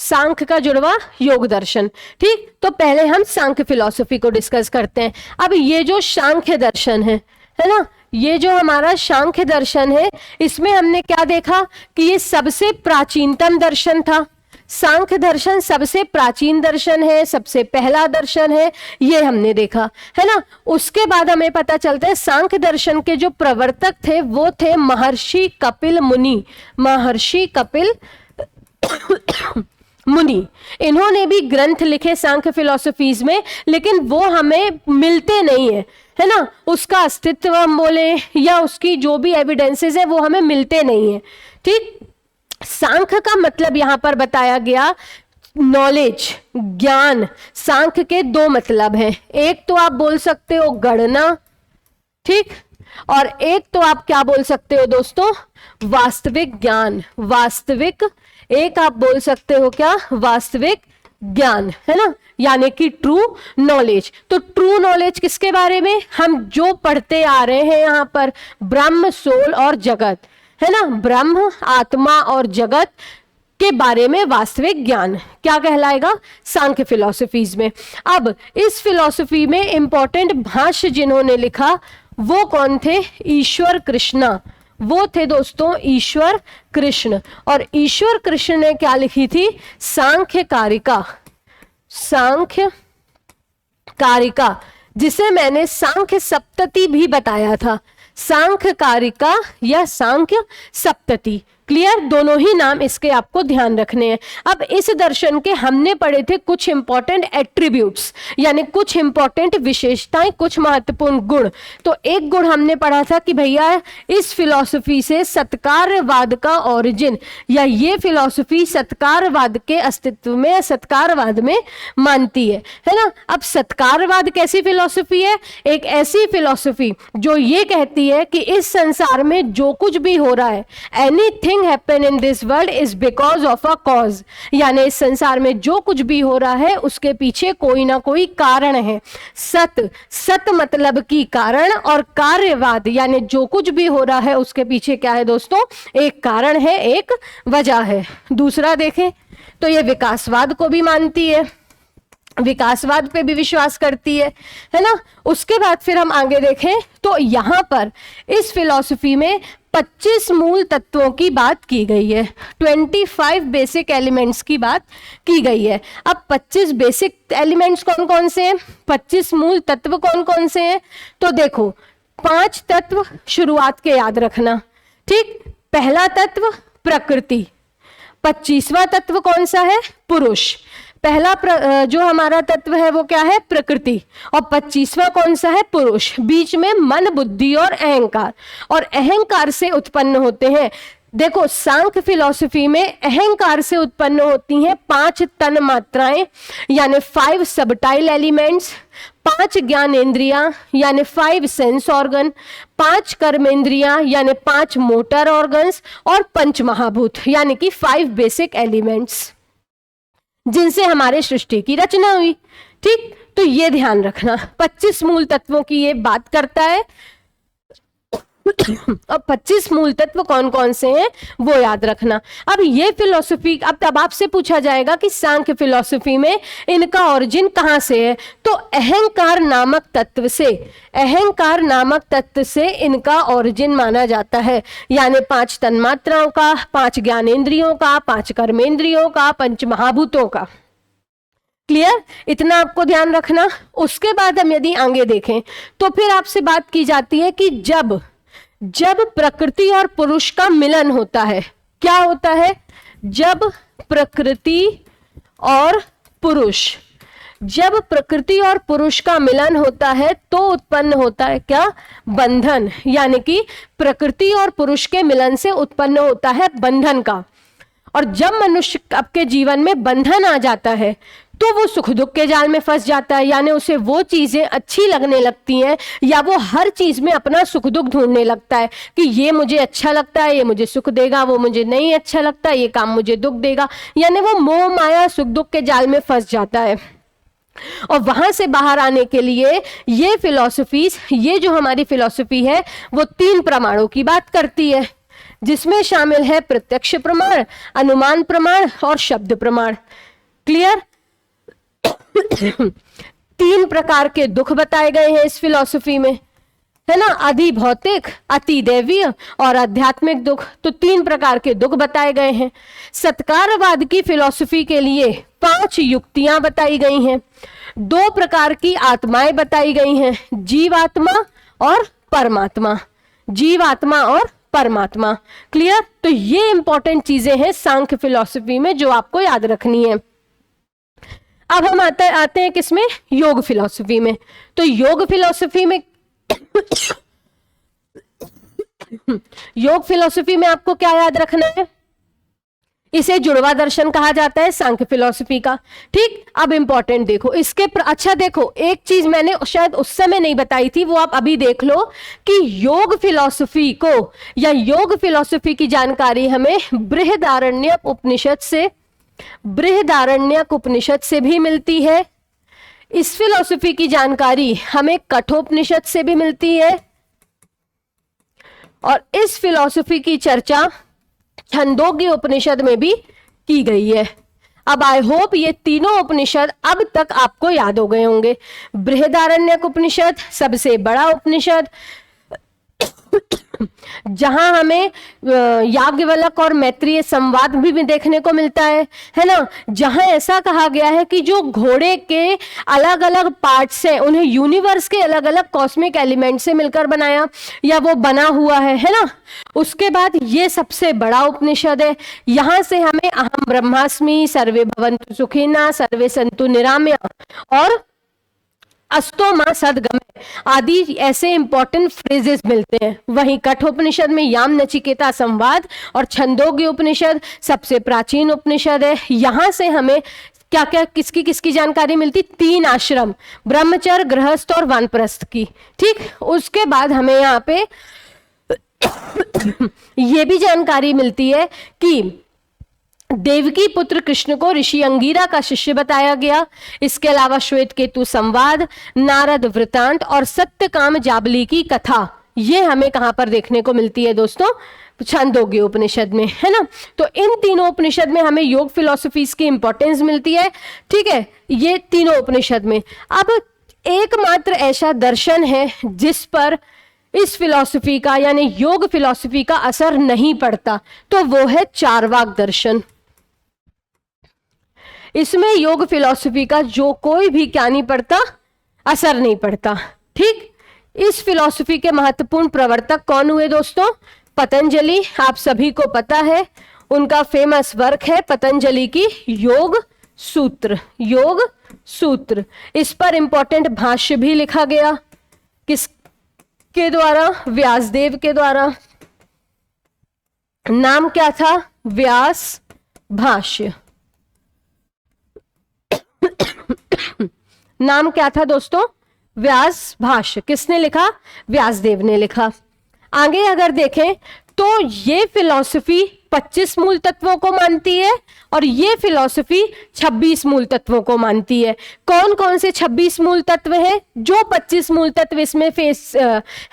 सांख्य का जुड़वा योग दर्शन। ठीक, तो पहले हम सांख्य फिलॉसफी को डिस्कस करते हैं। अब ये जो सांख्य दर्शन है ना, ये जो हमारा सांख्य दर्शन है, इसमें हमने क्या देखा कि ये सबसे प्राचीनतम दर्शन था। सांख्य दर्शन सबसे प्राचीन दर्शन है, सबसे पहला दर्शन है, ये हमने देखा है ना। उसके बाद हमें पता चलता है सांख्य दर्शन के जो प्रवर्तक थे वो थे महर्षि कपिल मुनि। महर्षि कपिल मुनि, इन्होंने भी ग्रंथ लिखे सांख्य फिलॉसफीज में, लेकिन वो हमें मिलते नहीं है ना। उसका अस्तित्व हम बोले या उसकी जो भी एविडेंसेस है वो हमें मिलते नहीं है। ठीक, सांख्य का मतलब यहां पर बताया गया नॉलेज, ज्ञान। सांख्य के दो मतलब हैं, एक तो आप बोल सकते हो गणना, ठीक, और एक तो आप क्या बोल सकते हो दोस्तों, वास्तविक ज्ञान। वास्तविक, एक आप बोल सकते हो क्या, वास्तविक ज्ञान, है ना, यानी कि ट्रू नॉलेज। तो ट्रू नॉलेज किसके बारे में, हम जो पढ़ते आ रहे हैं यहाँ पर, ब्रह्म, सोल और जगत, है ना, ब्रह्म, आत्मा और जगत के बारे में वास्तविक ज्ञान क्या कहलाएगा, सांख्य फिलॉसफीज में। अब इस फिलॉसफी में इंपॉर्टेंट भाष्य जिन्होंने लिखा वो कौन थे, ईश्वर कृष्णा। वो थे दोस्तों ईश्वर कृष्ण। और ईश्वर कृष्ण ने क्या लिखी थी, सांख्य कारिका। सांख्य कारिका, जिसे मैंने सांख्य सप्तति भी बताया था। सांख्य कारिका या सांख्य सप्तति, क्लियर, दोनों ही नाम इसके आपको ध्यान रखने हैं। अब इस दर्शन के हमने पढ़े थे कुछ इंपॉर्टेंट एट्रीब्यूट्स, यानी कुछ इंपॉर्टेंट विशेषताएं, कुछ महत्वपूर्ण गुण। तो एक गुण हमने पढ़ा था कि भैया इस फिलॉसफी से सत्कारवाद का ओरिजिन, या ये फिलॉसफी सत्कारवाद के अस्तित्व में, सत्कारवाद में मानती है ना। अब सत्कारवाद कैसी फिलॉसफी है, एक ऐसी फिलॉसफी जो ये कहती है कि इस संसार में जो कुछ भी हो रहा है, anything happen in this world is because of a cause, यानी इस संसार में जो कुछ भी हो रहा है उसके पीछे कोई ना कोई कारण है। सत मतलब की कारण, और कार्यवाद यानी जो कुछ भी हो रहा है उसके पीछे क्या है दोस्तों, एक कारण है, एक वजह है। दूसरा देखें तो ये विकासवाद को भी मानती है, विकासवाद पे भी विश्वास करती है ना। उसके बाद फिर हम आगे देखें तो यहां पर इस फिलॉसफी में 25 मूल तत्वों की बात की गई है, 25 बेसिक एलिमेंट्स की बात की गई है। अब 25 बेसिक एलिमेंट्स कौन कौन से हैं, 25 मूल तत्व कौन कौन से हैं, तो देखो 5 तत्व शुरुआत के याद रखना। ठीक, पहला तत्व प्रकृति, 25वां तत्व कौन सा है, पुरुष। पहला जो हमारा तत्व है वो क्या है, प्रकृति, और 25वां कौन सा है, पुरुष। बीच में मन, बुद्धि और अहंकार, और अहंकार से उत्पन्न होते हैं। देखो सांख्य फिलॉसफी में अहंकार से उत्पन्न होती हैं 5 तन मात्राएं, यानी 5 सबटाइल एलिमेंट्स, 5 ज्ञानेंद्रियां यानी 5 सेंस ऑर्गन, 5 कर्मेंद्रियां यानी 5 मोटर ऑर्गन्स, और 5 महाभूत यानी कि 5 बेसिक एलिमेंट्स जिनसे हमारे सृष्टि की रचना हुई। ठीक, तो ये ध्यान रखना, 25 मूल तत्वों की ये बात करता है। अब 25 मूल तत्व कौन कौन से हैं वो याद रखना। अब ये फिलॉसफी, अब तब आपसे पूछा जाएगा कि सांख्य फिलॉसफी में इनका ओरिजिन कहां से है, तो अहंकार नामक तत्व से, अहंकार नामक तत्व से इनका ओरिजिन माना जाता है। यानी 5 तन्मात्राओं का, 5 ज्ञानेंद्रियों का, 5 कर्मेंद्रियों का, 5 महाभूतों का। क्लियर, इतना आपको ध्यान रखना। उसके बाद हम यदि आगे देखें तो फिर आपसे बात की जाती है कि जब प्रकृति और पुरुष का मिलन होता है, क्या होता है, जब प्रकृति और पुरुष, जब प्रकृति और पुरुष का मिलन होता है तो उत्पन्न होता है क्या, बंधन। यानी कि प्रकृति और पुरुष के मिलन से उत्पन्न होता है बंधन का। और जब मनुष्य आपके जीवन में बंधन आ जाता है तो वो सुख दुख के जाल में फंस जाता है, यानी उसे वो चीजें अच्छी लगने लगती हैं, या वो हर चीज में अपना सुख दुख ढूंढने लगता है कि ये मुझे अच्छा लगता है, ये मुझे सुख देगा, वो मुझे नहीं अच्छा लगता, ये काम मुझे दुख देगा, यानी वो मोह माया सुख दुख के जाल में फंस जाता है। और वहां से बाहर आने के लिए ये फिलॉसफीज, ये जो हमारी फिलॉसफी है वो 3 प्रमाणों की बात करती है। जिसमें शामिल है प्रत्यक्ष प्रमाण, अनुमान प्रमाण और शब्द प्रमाण। क्लियर? 3 प्रकार के दुख बताए गए हैं इस फिलॉसफी में, है ना, अधि भौतिक, अति दैवीय और आध्यात्मिक दुख। तो 3 प्रकार के दुख बताए गए हैं। सत्कारवाद की फिलॉसफी के लिए 5 युक्तियां बताई गई हैं। 2 प्रकार की आत्माएं बताई गई हैं, जीवात्मा और परमात्मा, जीवात्मा और परमात्मा। क्लियर? तो ये इंपॉर्टेंट चीजें हैं सांख्य फिलॉसफी में जो आपको याद रखनी है। अब हम आते हैं किसमें? योग फिलॉसफी में। तो योग फिलॉसफी में योग फिलॉसफी में आपको क्या याद रखना है? इसे जुड़वा दर्शन कहा जाता है सांख्य फिलॉसफी का। ठीक, अब इंपॉर्टेंट देखो इसके अच्छा देखो, एक चीज मैंने शायद उस समय नहीं बताई थी, वो आप अभी देख लो कि योग फिलॉसफी को या योग फिलॉसफी की जानकारी हमें बृहदारण्यक उपनिषद से भी मिलती है। इस फिलॉसफी की जानकारी हमें कठोपनिषद से भी मिलती है और इस फिलॉसफी की चर्चा छंदोग्य उपनिषद में भी की गई है। अब आई होप ये तीनों उपनिषद अब तक आपको याद हो गए होंगे। बृहदारण्यक उपनिषद सबसे बड़ा उपनिषद, जहां हमें याज्ञवल्क्य और मैत्रेय संवाद भी देखने को मिलता है ना, जहां ऐसा कहा गया है कि जो घोड़े के अलग अलग पार्ट्स हैं उन्हें यूनिवर्स के अलग अलग कॉस्मिक एलिमेंट से मिलकर बनाया या वो बना हुआ है ना। उसके बाद ये सबसे बड़ा उपनिषद है। यहां से हमें अहम ब्रह्मास्मि, सर्वे भवन्तु सुखिनः, सर्वे सन्तु निरामया और अस्तो मां सद्गमय आदि ऐसे इंपॉर्टेंट फ्रेजेस मिलते हैं। वहीं कठोपनिषद में याम नचिकेता संवाद और छंदोग्य उपनिषद सबसे प्राचीन उपनिषद है। यहां से हमें क्या क्या किसकी किसकी जानकारी मिलती? 3 आश्रम, ब्रह्मचर्य, गृहस्थ और वानप्रस्थ की। ठीक, उसके बाद हमें यहाँ पे ये भी जानकारी मिलती है कि देवकी पुत्र कृष्ण को ऋषि अंगीरा का शिष्य बताया गया। इसके अलावा श्वेत केतु संवाद, नारद वृतांत और सत्यकाम जाबली की कथा, ये हमें कहां पर देखने को मिलती है दोस्तों? छंदोग्य उपनिषद में, है ना। तो इन तीनों उपनिषद में हमें योग फिलॉसफीज की इंपॉर्टेंस मिलती है। ठीक है, ये तीनों उपनिषद में। अब एकमात्र ऐसा दर्शन है जिस पर इस फिलॉसफी का यानी योग फिलॉसफी का असर नहीं पड़ता, तो वो है चार्वाक दर्शन। इसमें योग फिलॉसफी का जो कोई भी क्या नहीं पड़ता, असर नहीं पड़ता। ठीक, इस फिलॉसफी के महत्वपूर्ण प्रवर्तक कौन हुए दोस्तों? पतंजलि। आप सभी को पता है उनका फेमस वर्क है पतंजलि की योग सूत्र। योग सूत्र, इस पर इंपॉर्टेंट भाष्य भी लिखा गया। किसके द्वारा? व्यासदेव के द्वारा। नाम क्या था? व्यास भाष्य। नाम क्या था दोस्तों? व्यास भाष्य। किसने लिखा? व्यासदेव ने लिखा। आगे अगर देखें तो ये फिलॉसफी 25 मूल तत्वों को मानती है और ये फिलॉसफी 26 मूल तत्वों को मानती है। कौन कौन से 26 मूल तत्व हैं? जो 25 मूल तत्व इसमें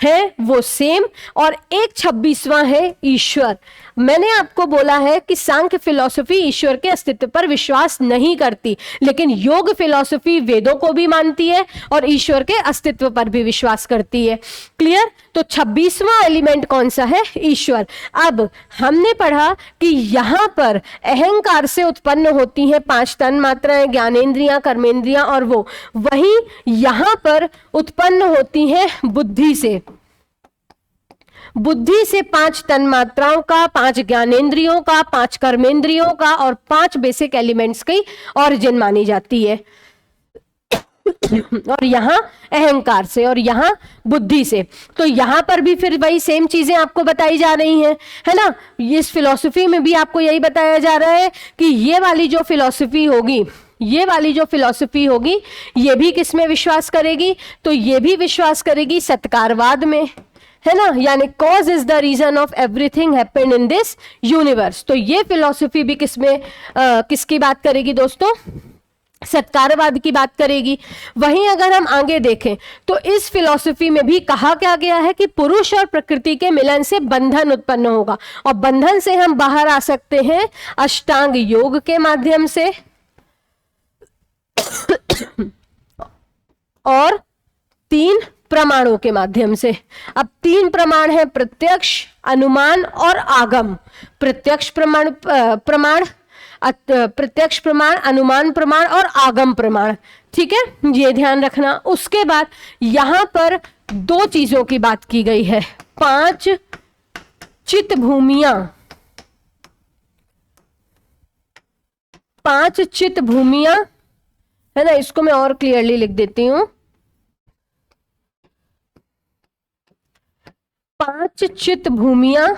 है वो सेम, और एक 26वां है ईश्वर। मैंने आपको बोला है कि सांख्य फिलॉसफी ईश्वर के अस्तित्व पर विश्वास नहीं करती, लेकिन योग फिलॉसफी वेदों को भी मानती है और ईश्वर के अस्तित्व पर भी विश्वास करती है। क्लियर? तो 26वां एलिमेंट कौन सा है? ईश्वर। अब हमने पढ़ा कि यहां पर अहंकार से उत्पन्न होती हैं 5 तन मात्राएं, ज्ञानेंद्रियां, कर्मेंद्रियां और वो, वहीं यहां पर उत्पन्न होती हैं बुद्धि से। बुद्धि से 5 तन मात्राओं का, 5 ज्ञानेंद्रियों का, 5 कर्मेंद्रियों का और 5 बेसिक एलिमेंट्स की ऑरिजिन मानी जाती है। और यहां अहंकार से और यहां बुद्धि से। तो यहां पर भी फिर वही सेम चीजें आपको बताई जा रही हैं, है ना। इस फिलॉसफी में भी आपको यही बताया जा रहा है कि ये वाली जो फिलॉसफी होगी, ये वाली जो फिलॉसफी होगी, ये भी किस में विश्वास करेगी? तो ये भी विश्वास करेगी सत्कारवाद में, है ना, यानी cause is the reason of everything happened in this universe. तो ये फिलॉसफी भी किसमें किसकी बात करेगी दोस्तों? सत्कारवाद की बात करेगी। वहीं अगर हम आगे देखें तो इस फिलॉसफी में भी कहा क्या गया है कि पुरुष और प्रकृति के मिलन से बंधन उत्पन्न होगा, और बंधन से हम बाहर आ सकते हैं अष्टांग योग के माध्यम से और 3 प्रमाणों के माध्यम से। अब 3 प्रमाण है, प्रत्यक्ष, अनुमान और आगम। प्रत्यक्ष प्रमाण प्रत्यक्ष प्रमाण, अनुमान प्रमाण और आगम प्रमाण, ठीक है, ये ध्यान रखना। उसके बाद यहां पर 2 चीजों की बात की गई है, 5 चित्त भूमियां, 5 चित्त भूमियां है ना, इसको मैं और क्लियरली लिख देती हूं, 5 चित्त भूमियां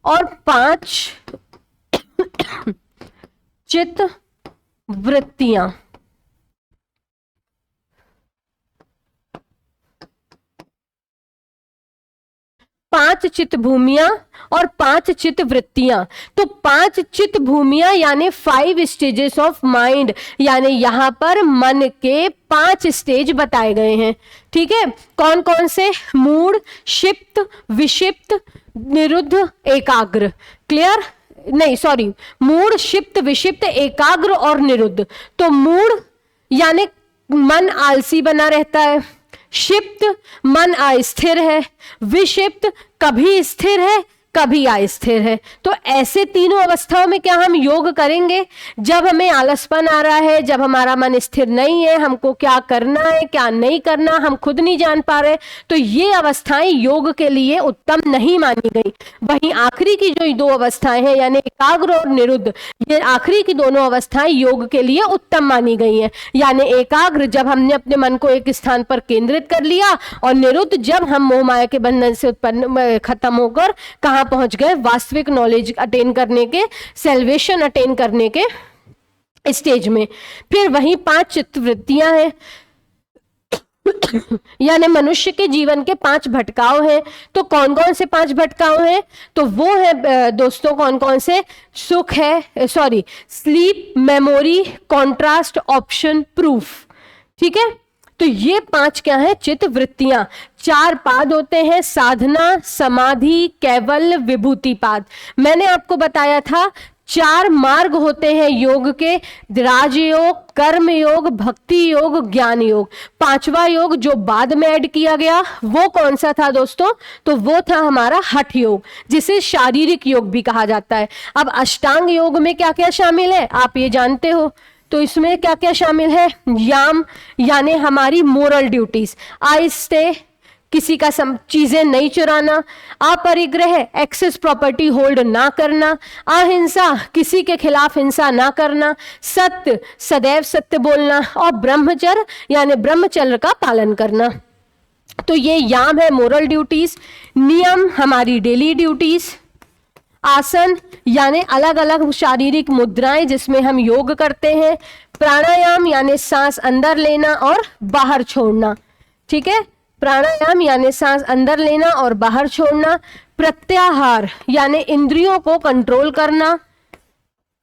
और 5 चित्त वृत्तियां। 5 चित्त भूमियां और 5 चित्त वृत्तियां। तो 5 चित्त भूमियां यानी 5 स्टेजेस ऑफ माइंड, यानी यहां पर मन के 5 स्टेज बताए गए हैं, ठीक है। कौन कौन से? मूढ़, क्षिप्त, विक्षिप्त, निरुद्ध, एकाग्र। क्लियर? नहीं सॉरी, मूढ़, क्षिप्त, विक्षिप्त, एकाग्र और निरुद्ध। तो मूढ़ यानी मन आलसी बना रहता है, क्षिप्त मन अस्थिर है, विक्षिप्त कभी स्थिर है कभी अस्थिर है। तो ऐसे तीनों अवस्थाओं में क्या हम योग करेंगे? जब हमें आलसपन आ रहा है, जब हमारा मन स्थिर नहीं है, हमको क्या करना है क्या नहीं करना हम खुद नहीं जान पा रहे, तो ये अवस्थाएं योग के लिए उत्तम नहीं मानी गई। वहीं आखिरी की जो 2 अवस्थाएं हैं यानी एकाग्र और निरुद्ध, ये आखिरी की दोनों अवस्थाएं योग के लिए उत्तम मानी गई हैं। यानी एकाग्र जब हमने अपने मन को एक स्थान पर केंद्रित कर लिया, और निरुद्ध जब हम मोह माया के बंधन से उत्पन्न खत्म होकर कहां पहुंच गए? वास्तविक नॉलेज अटेन करने के, सेल्वेशन अटेन करने के स्टेज में। फिर वही 5 चित्तवृत्तियां हैं यानी मनुष्य के जीवन के 5 भटकाव हैं। तो कौन कौन से 5 भटकाव हैं? तो वो है दोस्तों कौन कौन से? सुख है, sorry, sleep, memory, contrast, option, proof, ठीक है। तो ये 5 क्या है? चित्त वृत्तियां। 4 पाद होते हैं, साधना, समाधि, कैवल्य, विभूति पाद। मैंने आपको बताया था 4 मार्ग होते हैं योग के, राजयोग, कर्म योग, भक्ति योग, ज्ञान योग। 5वां योग जो बाद में ऐड किया गया वो कौन सा था दोस्तों? तो वो था हमारा हठ योग, जिसे शारीरिक योग भी कहा जाता है। अब अष्टांग योग में क्या क्या शामिल है आप ये जानते हो, तो इसमें क्या क्या शामिल है? याम यानी हमारी मोरल ड्यूटीज, आहिस्ते, किसी का चीजें नहीं चुराना, अपरिग्रह एक्सेस प्रॉपर्टी होल्ड ना करना, अहिंसा किसी के खिलाफ हिंसा ना करना, सत्य सदैव सत्य बोलना, और ब्रह्मचर्य यानी ब्रह्मचर्य का पालन करना। तो ये याम है मोरल ड्यूटीज। नियम हमारी डेली ड्यूटीज। आसन यानी अलग अलग शारीरिक मुद्राएं जिसमें हम योग करते हैं। प्राणायाम यानी सांस अंदर लेना और बाहर छोड़ना, ठीक है। प्राणायाम यानी सांस अंदर लेना और बाहर छोड़ना। प्रत्याहार यानी इंद्रियों को कंट्रोल करना।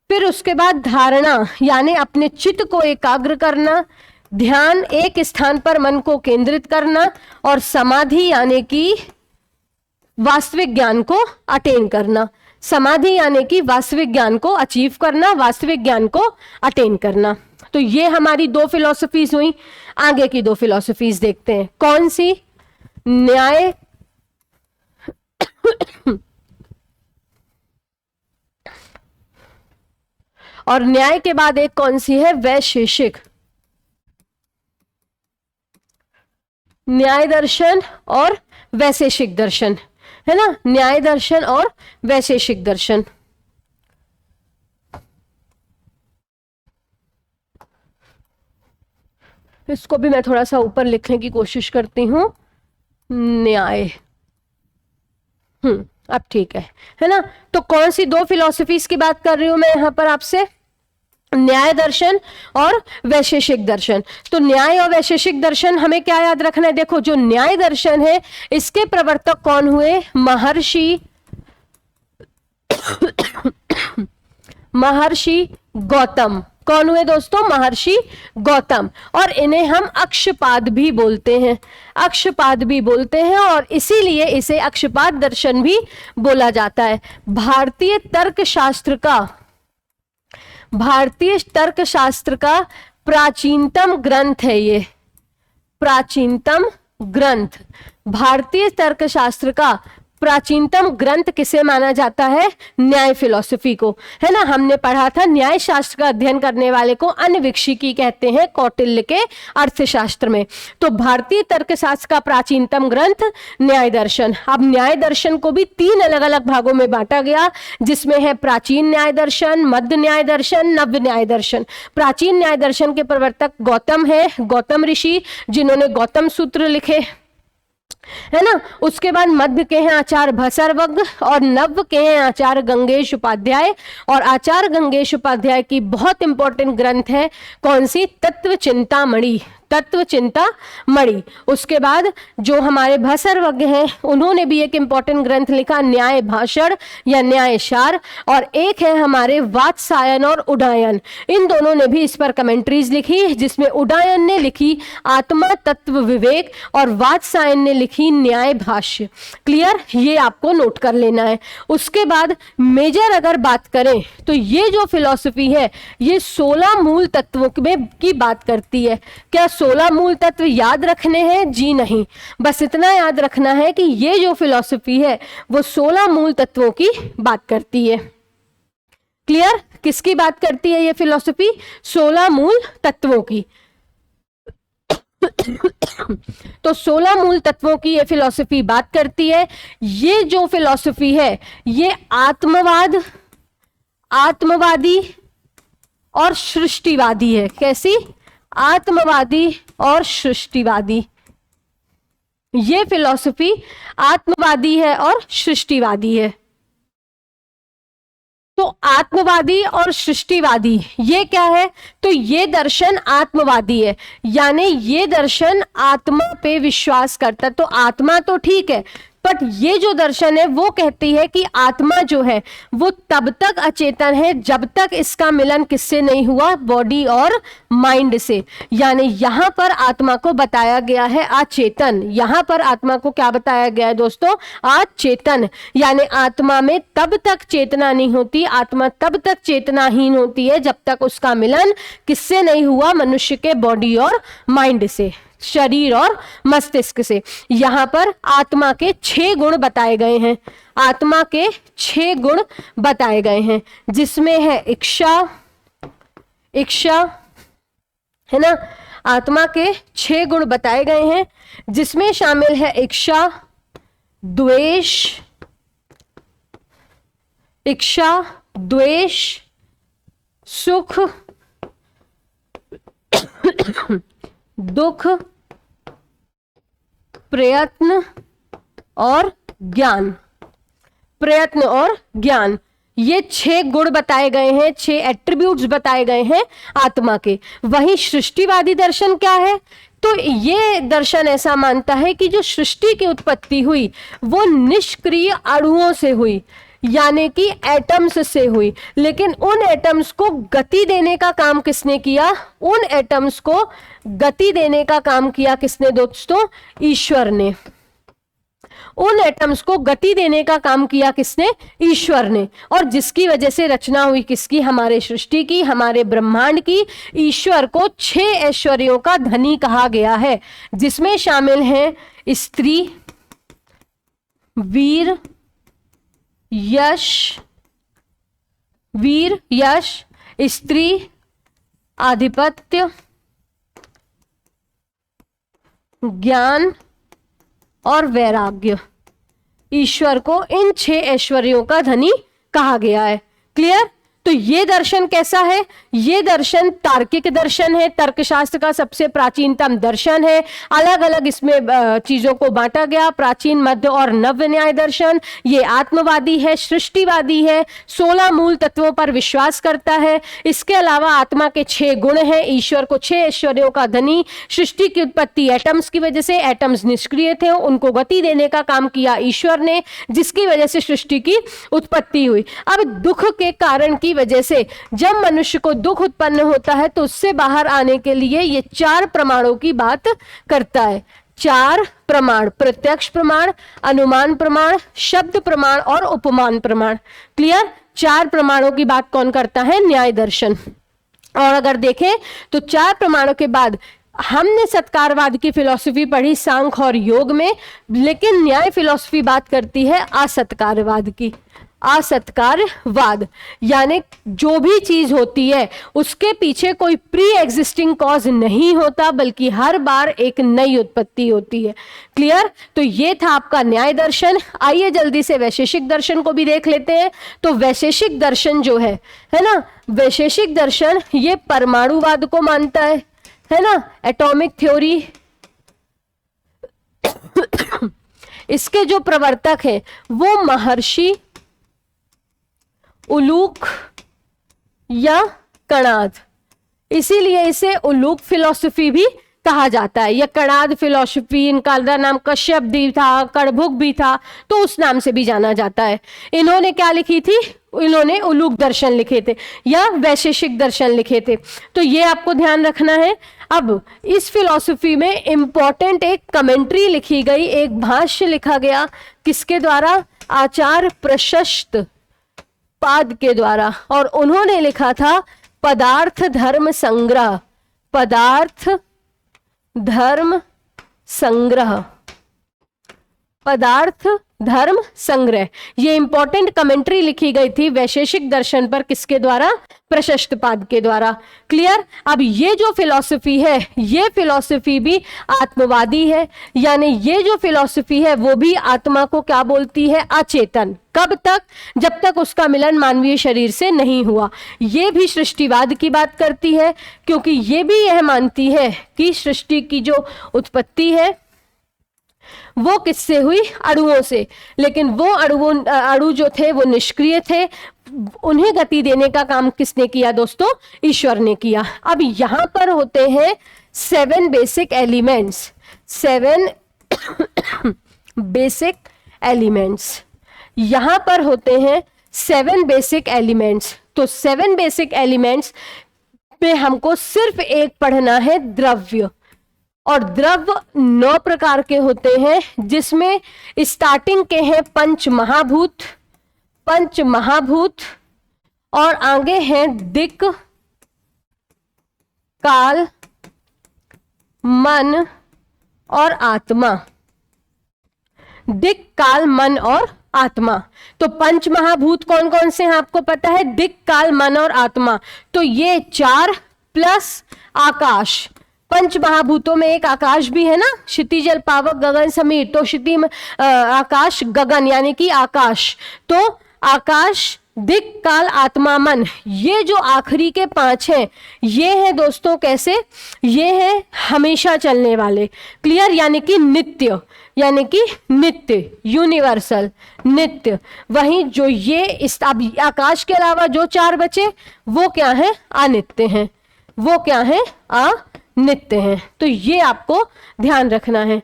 फिर उसके बाद धारणा यानी अपने चित्त को एकाग्र करना। ध्यान एक स्थान पर मन को केंद्रित करना। और समाधि यानी कि वास्तविक ज्ञान को अटेन करना। समाधि यानी कि वास्तविक ज्ञान को अचीव करना, वास्तविक ज्ञान को अटेन करना। तो ये हमारी 2 फिलॉसफीज हुई। आगे की 2 फिलॉसफीज देखते हैं। कौन सी? न्याय और न्याय के बाद एक कौन सी है? वैशेषिक। न्याय दर्शन और वैशेषिक दर्शन, है ना। न्याय दर्शन और वैशेषिक दर्शन। इसको भी मैं थोड़ा सा ऊपर लिखने की कोशिश करती हूं। न्याय, अब ठीक है ना। तो कौन सी 2 फिलॉसफीज की बात कर रही हूं मैं यहां पर आपसे? न्याय दर्शन और वैशेषिक दर्शन। तो न्याय और वैशेषिक दर्शन हमें क्या याद रखना है? देखो, जो न्याय दर्शन है इसके प्रवर्तक कौन हुए? महर्षि महर्षि गौतम। कौन हुए दोस्तों? महर्षि गौतम। और इन्हें हम अक्षपाद भी बोलते हैं, अक्षपाद भी बोलते हैं, और इसीलिए इसे अक्षपाद दर्शन भी बोला जाता है। भारतीय तर्कशास्त्र का प्राचीनतम ग्रंथ है ये, प्राचीनतम ग्रंथ। भारतीय तर्कशास्त्र का प्राचीनतम ग्रंथ किसे माना जाता है? न्याय फिलॉसफी को, है ना। हमने पढ़ा था न्याय शास्त्र का अध्ययन करने वाले को अन्वीक्षिकी कहते हैं कौटिल्य के अर्थशास्त्र में। तो भारतीय तर्कशास्त्र का प्राचीनतम ग्रंथ न्याय दर्शन। अब न्याय दर्शन को भी 3 अलग अलग भागों में बांटा गया, जिसमें है प्राचीन न्याय दर्शन, मध्य न्याय दर्शन, नव्य न्याय दर्शन। प्राचीन न्याय दर्शन के प्रवर्तक गौतम है, गौतम ऋषि, जिन्होंने गौतम सूत्र लिखे, है ना। उसके बाद मध्य के हैं आचार्य भसर्वग, और नव के हैं आचार्य गंगेश उपाध्याय। और आचार्य गंगेश उपाध्याय की बहुत इंपॉर्टेंट ग्रंथ है कौन सी? तत्व चिंतामणि, तत्व चिंतामणि। उसके बाद जो हमारे भसर्वग हैं उन्होंने भी एक इंपॉर्टेंट ग्रंथ लिखा, न्याय भाषण या न्यायसार। और एक है हमारे वात्सायन और उडायन, इन दोनों ने भी इस पर कमेंट्रीज लिखी, जिसमें उडायन ने लिखी आत्मा तत्व विवेक और वात्सायन ने लिखी न्याय भाष्य। क्लियर? ये आपको नोट कर लेना है। उसके बाद मेजर अगर बात करें तो ये जो फिलॉसफी है ये 16 मूल तत्वों में की बात करती है। क्या 16 मूल तत्व याद रखने हैं? जी नहीं, बस इतना याद रखना है कि ये जो फिलॉसफी है वो 16 मूल तत्वों की बात करती है। क्लियर? किसकी बात करती है ये फिलॉसफी? 16 मूल तत्वों की। तो 16 मूल तत्वों की ये फिलॉसफी बात करती है। ये जो फिलॉसफी है ये आत्मवादी और सृष्टिवादी है। कैसी? आत्मवादी और सृष्टिवादी। ये फिलॉसफी आत्मवादी है और सृष्टिवादी है। तो आत्मवादी और सृष्टिवादी ये क्या है? तो ये दर्शन आत्मवादी है, यानी ये दर्शन आत्मा पे विश्वास करता। तो आत्मा तो ठीक है, बट ये जो दर्शन है वो कहती है कि आत्मा जो है वो तब तक अचेतन है जब तक इसका मिलन किससे नहीं हुआ? बॉडी और माइंड से। यानी यहां पर आत्मा को बताया गया है अचेतन। यहां पर आत्मा को क्या बताया गया है दोस्तों? अचेतन। यानी आत्मा में तब तक चेतना नहीं होती, आत्मा तब तक चेतनाहीन होती है जब तक उसका मिलन किससे नहीं हुआ? मनुष्य के बॉडी और माइंड से, शरीर और मस्तिष्क से। यहां पर आत्मा के 6 गुण बताए गए हैं। आत्मा के 6 गुण बताए गए हैं, जिसमें है इच्छा, है ना। आत्मा के 6 गुण बताए गए हैं, जिसमें शामिल है इच्छा, द्वेष, सुख, दुख, प्रयत्न और ज्ञान। प्रयत्न और ज्ञान, ये 6 गुण बताए गए हैं, 6 एट्रीब्यूट्स बताए गए हैं आत्मा के। वहीं सृष्टिवादी दर्शन क्या है? तो ये दर्शन ऐसा मानता है कि जो सृष्टि की उत्पत्ति हुई वो निष्क्रिय अणुओं से हुई, यानी कि एटम्स से हुई। लेकिन उन एटम्स को गति देने का काम किसने किया? उन एटम्स को गति देने का काम किया किसने दोस्तों? ईश्वर ने। उन एटम्स को गति देने का काम किया किसने? ईश्वर ने। और जिसकी वजह से रचना हुई किसकी? हमारे सृष्टि की, हमारे ब्रह्मांड की। ईश्वर को 6 ऐश्वर्यों का धनी कहा गया है, जिसमें शामिल हैं स्त्री, वीर, यश, स्त्री, आधिपत्य, ज्ञान और वैराग्य। ईश्वर को इन 6 ऐश्वर्यों का धनी कहा गया है। क्लियर? तो ये दर्शन कैसा है? ये दर्शन तार्किक दर्शन है, तर्कशास्त्र का सबसे प्राचीनतम दर्शन है। अलग अलग इसमें चीजों को बांटा गया, प्राचीन, मध्य और नव्य न्याय दर्शन। ये आत्मवादी है, सृष्टिवादी है, 16 मूल तत्वों पर विश्वास करता है। इसके अलावा आत्मा के 6 गुण हैं, ईश्वर को 6 ऐश्वर्यों का धनी, सृष्टि की उत्पत्ति एटम्स की वजह से, एटम्स निष्क्रिय थे, उनको गति देने का काम किया ईश्वर ने, जिसकी वजह से सृष्टि की उत्पत्ति हुई। अब दुख के कारण की वजह जैसे जब मनुष्य को दुख उत्पन्न होता है तो उससे बाहर आने के लिए ये 4 प्रमाणों की बात करता है। 4 प्रमाण, प्रत्यक्ष प्रमाण, अनुमान प्रमाण, शब्द प्रमाण और उपमान प्रमाण। क्लियर? 4 प्रमाणों की बात कौन करता है? न्याय दर्शन। और अगर देखें तो 4 प्रमाणों के बाद हमने सत्कारवाद की फिलॉसफी पढ़ी सांख्य और योग में, लेकिन न्याय फिलॉसफी बात करती है असत्कारवाद की। असत्कारवाद यानी जो भी चीज होती है उसके पीछे कोई प्री एग्जिस्टिंग कॉज नहीं होता, बल्कि हर बार एक नई उत्पत्ति होती है। क्लियर? तो ये था आपका न्याय दर्शन। आइए जल्दी से वैशेषिक दर्शन को भी देख लेते हैं। तो वैशेषिक दर्शन जो है ना, वैशेषिक दर्शन ये परमाणुवाद को मानता है ना, एटॉमिक थ्योरी। इसके जो प्रवर्तक है वो महर्षि उलूक या कणाद, इसीलिए इसे उलूक फिलॉसफी भी कहा जाता है, या कणाद फिलॉसफी। इनका नाम कश्यप भी था, कणभुक भी था, तो उस नाम से भी जाना जाता है। इन्होंने क्या लिखी थी? इन्होंने उलूक दर्शन लिखे थे या वैशेषिक दर्शन लिखे थे। तो ये आपको ध्यान रखना है। अब इस फिलॉसफी में इंपॉर्टेंट एक कमेंट्री लिखी गई, एक भाष्य लिखा गया, किसके द्वारा? आचार्य प्रशस्त पाद के द्वारा। और उन्होंने लिखा था पदार्थ धर्म संग्रह। पदार्थ धर्म संग्रह, पदार्थ धर्म संग्रह, ये इंपॉर्टेंट कमेंट्री लिखी गई थी वैशेषिक दर्शन पर। किसके द्वारा? प्रशस्त पाद के द्वारा। क्लियर? अब ये जो फिलॉसफी है, ये फिलॉसफी भी आत्मवादी है, यानी ये जो फिलॉसफी है वो भी आत्मा को क्या बोलती है? अचेतन। कब तक? जब तक उसका मिलन मानवीय शरीर से नहीं हुआ। ये भी सृष्टिवाद की बात करती है, क्योंकि ये भी यह मानती है कि सृष्टि की जो उत्पत्ति है वो किससे हुई? अणुओं से। लेकिन वो अणु जो थे वो निष्क्रिय थे, उन्हें गति देने का काम किसने किया दोस्तों? ईश्वर ने किया। अब यहां पर होते हैं 7 बेसिक एलिमेंट्स। 7 बेसिक एलिमेंट्स, यहां पर होते हैं 7 बेसिक एलिमेंट्स। तो 7 बेसिक एलिमेंट्स में हमको सिर्फ एक पढ़ना है, द्रव्य। और द्रव्य 9 प्रकार के होते हैं, जिसमें स्टार्टिंग के हैं पंच महाभूत, और आगे हैं दिक्, काल, मन और आत्मा। दिक्, काल, मन और आत्मा। तो पंच महाभूत कौन कौन से हैं आपको पता है? दिक्, काल, मन और आत्मा। तो ये 4 प्लस आकाश। पंच महाभूतों में एक आकाश भी है ना, क्षिति, जल, पावक, गगन, समीर। तो क्षिति, आकाश, गगन यानी कि आकाश। तो आकाश, दिक्, काल, आत्मा, मन, ये जो आखिरी के 5 हैं, ये है दोस्तों कैसे? ये है हमेशा चलने वाले। क्लियर? यानी कि नित्य, यानी कि नित्य, यूनिवर्सल, नित्य। वहीं जो ये इस आकाश के अलावा जो 4 बचे वो क्या है? अनित्य हैं। वो क्या है? अनित्य हैं। तो ये आपको ध्यान रखना है।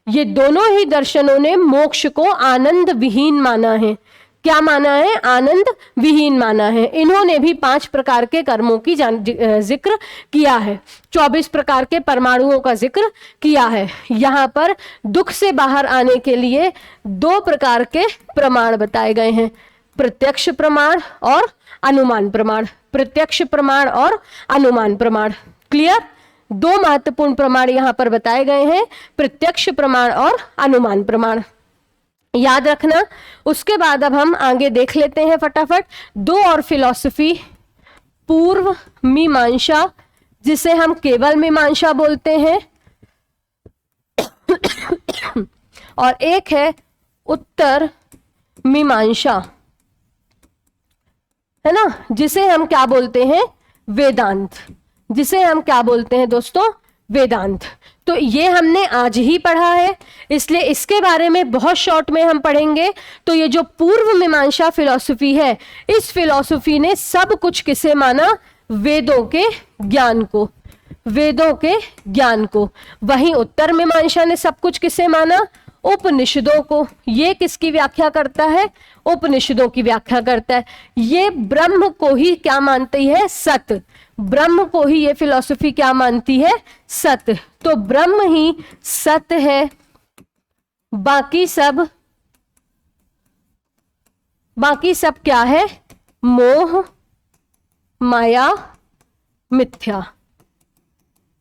ये दोनों ही दर्शनों ने मोक्ष को आनंद विहीन माना है। क्या माना है? आनंद विहीन माना है। इन्होंने भी 5 प्रकार के कर्मों की जिक्र किया है, 24 प्रकार के परमाणुओं का जिक्र किया है। यहाँ पर दुख से बाहर आने के लिए 2 प्रकार के प्रमाण बताए गए हैं, प्रत्यक्ष प्रमाण और अनुमान प्रमाण। प्रत्यक्ष प्रमाण और अनुमान प्रमाण। क्लियर? 2 महत्वपूर्ण प्रमाण यहाँ पर बताए गए हैं, प्रत्यक्ष प्रमाण और अनुमान प्रमाण। याद रखना। उसके बाद अब हम आगे देख लेते हैं फटाफट 2 और फिलॉसफी, पूर्व मीमांसा, जिसे हम केवल मीमांसा बोलते हैं, और एक है उत्तर मीमांसा, है ना, जिसे हम क्या बोलते हैं? वेदांत। जिसे हम क्या बोलते हैं दोस्तों? वेदांत। तो ये हमने आज ही पढ़ा है, इसलिए इसके बारे में बहुत शॉर्ट में हम पढ़ेंगे। तो ये जो पूर्व मीमांसा फिलॉसफी है, इस फिलॉसफी ने सब कुछ किसे माना? वेदों के ज्ञान को। वेदों के ज्ञान को। वहीं उत्तर मीमांसा ने सब कुछ किसे माना? उपनिषदों को। ये किसकी व्याख्या करता है? उपनिषदों की व्याख्या करता है। ये ब्रह्म को ही क्या मानती है? सत्य। ब्रह्म को ही ये फिलॉसफी क्या मानती है? सत्य। तो ब्रह्म ही सत्य है, बाकी सब क्या है? मोह, माया, मिथ्या।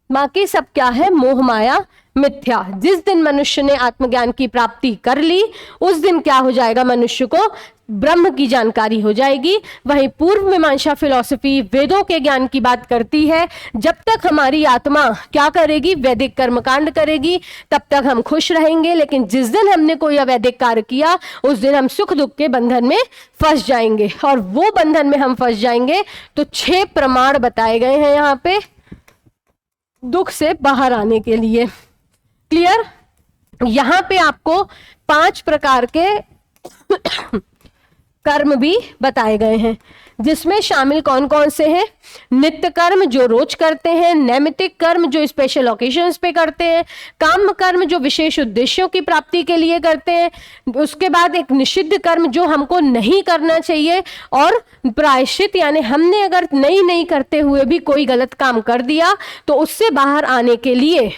बाकी सब क्या है? मोह, माया, मिथ्या। जिस दिन मनुष्य ने आत्मज्ञान की प्राप्ति कर ली, उस दिन क्या हो जाएगा? मनुष्य को ब्रह्म की जानकारी हो जाएगी। वहीं पूर्व मीमांसा फिलॉसफी वेदों के ज्ञान की बात करती है। जब तक हमारी आत्मा क्या करेगी? वैदिक कर्मकांड करेगी, तब तक हम खुश रहेंगे। लेकिन जिस दिन हमने कोई अवैधिक कार्य किया, उस दिन हम सुख दुख के बंधन में फंस जाएंगे। और वो बंधन में हम फंस जाएंगे तो 6 प्रमाण बताए गए हैं यहाँ पे दुख से बाहर आने के लिए। क्लियर? यहां पे आपको 5 प्रकार के कर्म भी बताए गए हैं, जिसमें शामिल कौन कौन से हैं? नित्य कर्म जो रोज करते हैं, नैमित्तिक कर्म जो स्पेशल ओकेजन्स पे करते हैं, काम कर्म जो विशेष उद्देश्यों की प्राप्ति के लिए करते हैं, उसके बाद एक निषिद्ध कर्म जो हमको नहीं करना चाहिए, और प्रायश्चित यानी हमने अगर नहीं करते हुए भी कोई गलत काम कर दिया तो उससे बाहर आने के लिए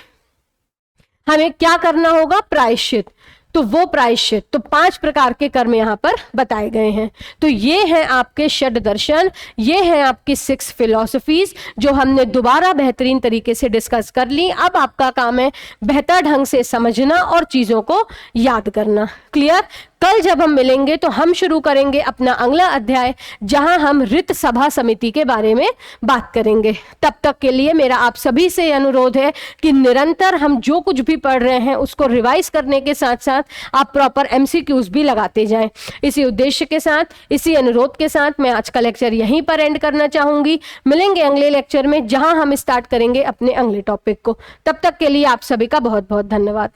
हमें क्या करना होगा? प्रायश्चित। तो वो प्रायश्चित, तो 5 प्रकार के कर्म यहां पर बताए गए हैं। तो ये हैं आपके षड दर्शन, ये हैं आपकी 6 फिलॉसफीज जो हमने दोबारा बेहतरीन तरीके से डिस्कस कर ली। अब आपका काम है बेहतर ढंग से समझना और चीजों को याद करना। क्लियर? कल जब हम मिलेंगे तो हम शुरू करेंगे अपना अगला अध्याय, जहां हम ऋत सभा समिति के बारे में बात करेंगे। तब तक के लिए मेरा आप सभी से अनुरोध है कि निरंतर हम जो कुछ भी पढ़ रहे हैं उसको रिवाइज करने के साथ साथ आप प्रॉपर एमसीक्यूज भी लगाते जाएं। इसी उद्देश्य के साथ, इसी अनुरोध के साथ मैं आज का लेक्चर यहीं पर एंड करना चाहूंगी। मिलेंगे अगले लेक्चर में, जहां हम स्टार्ट करेंगे अपने अगले टॉपिक को। तब तक के लिए आप सभी का बहुत बहुत धन्यवाद।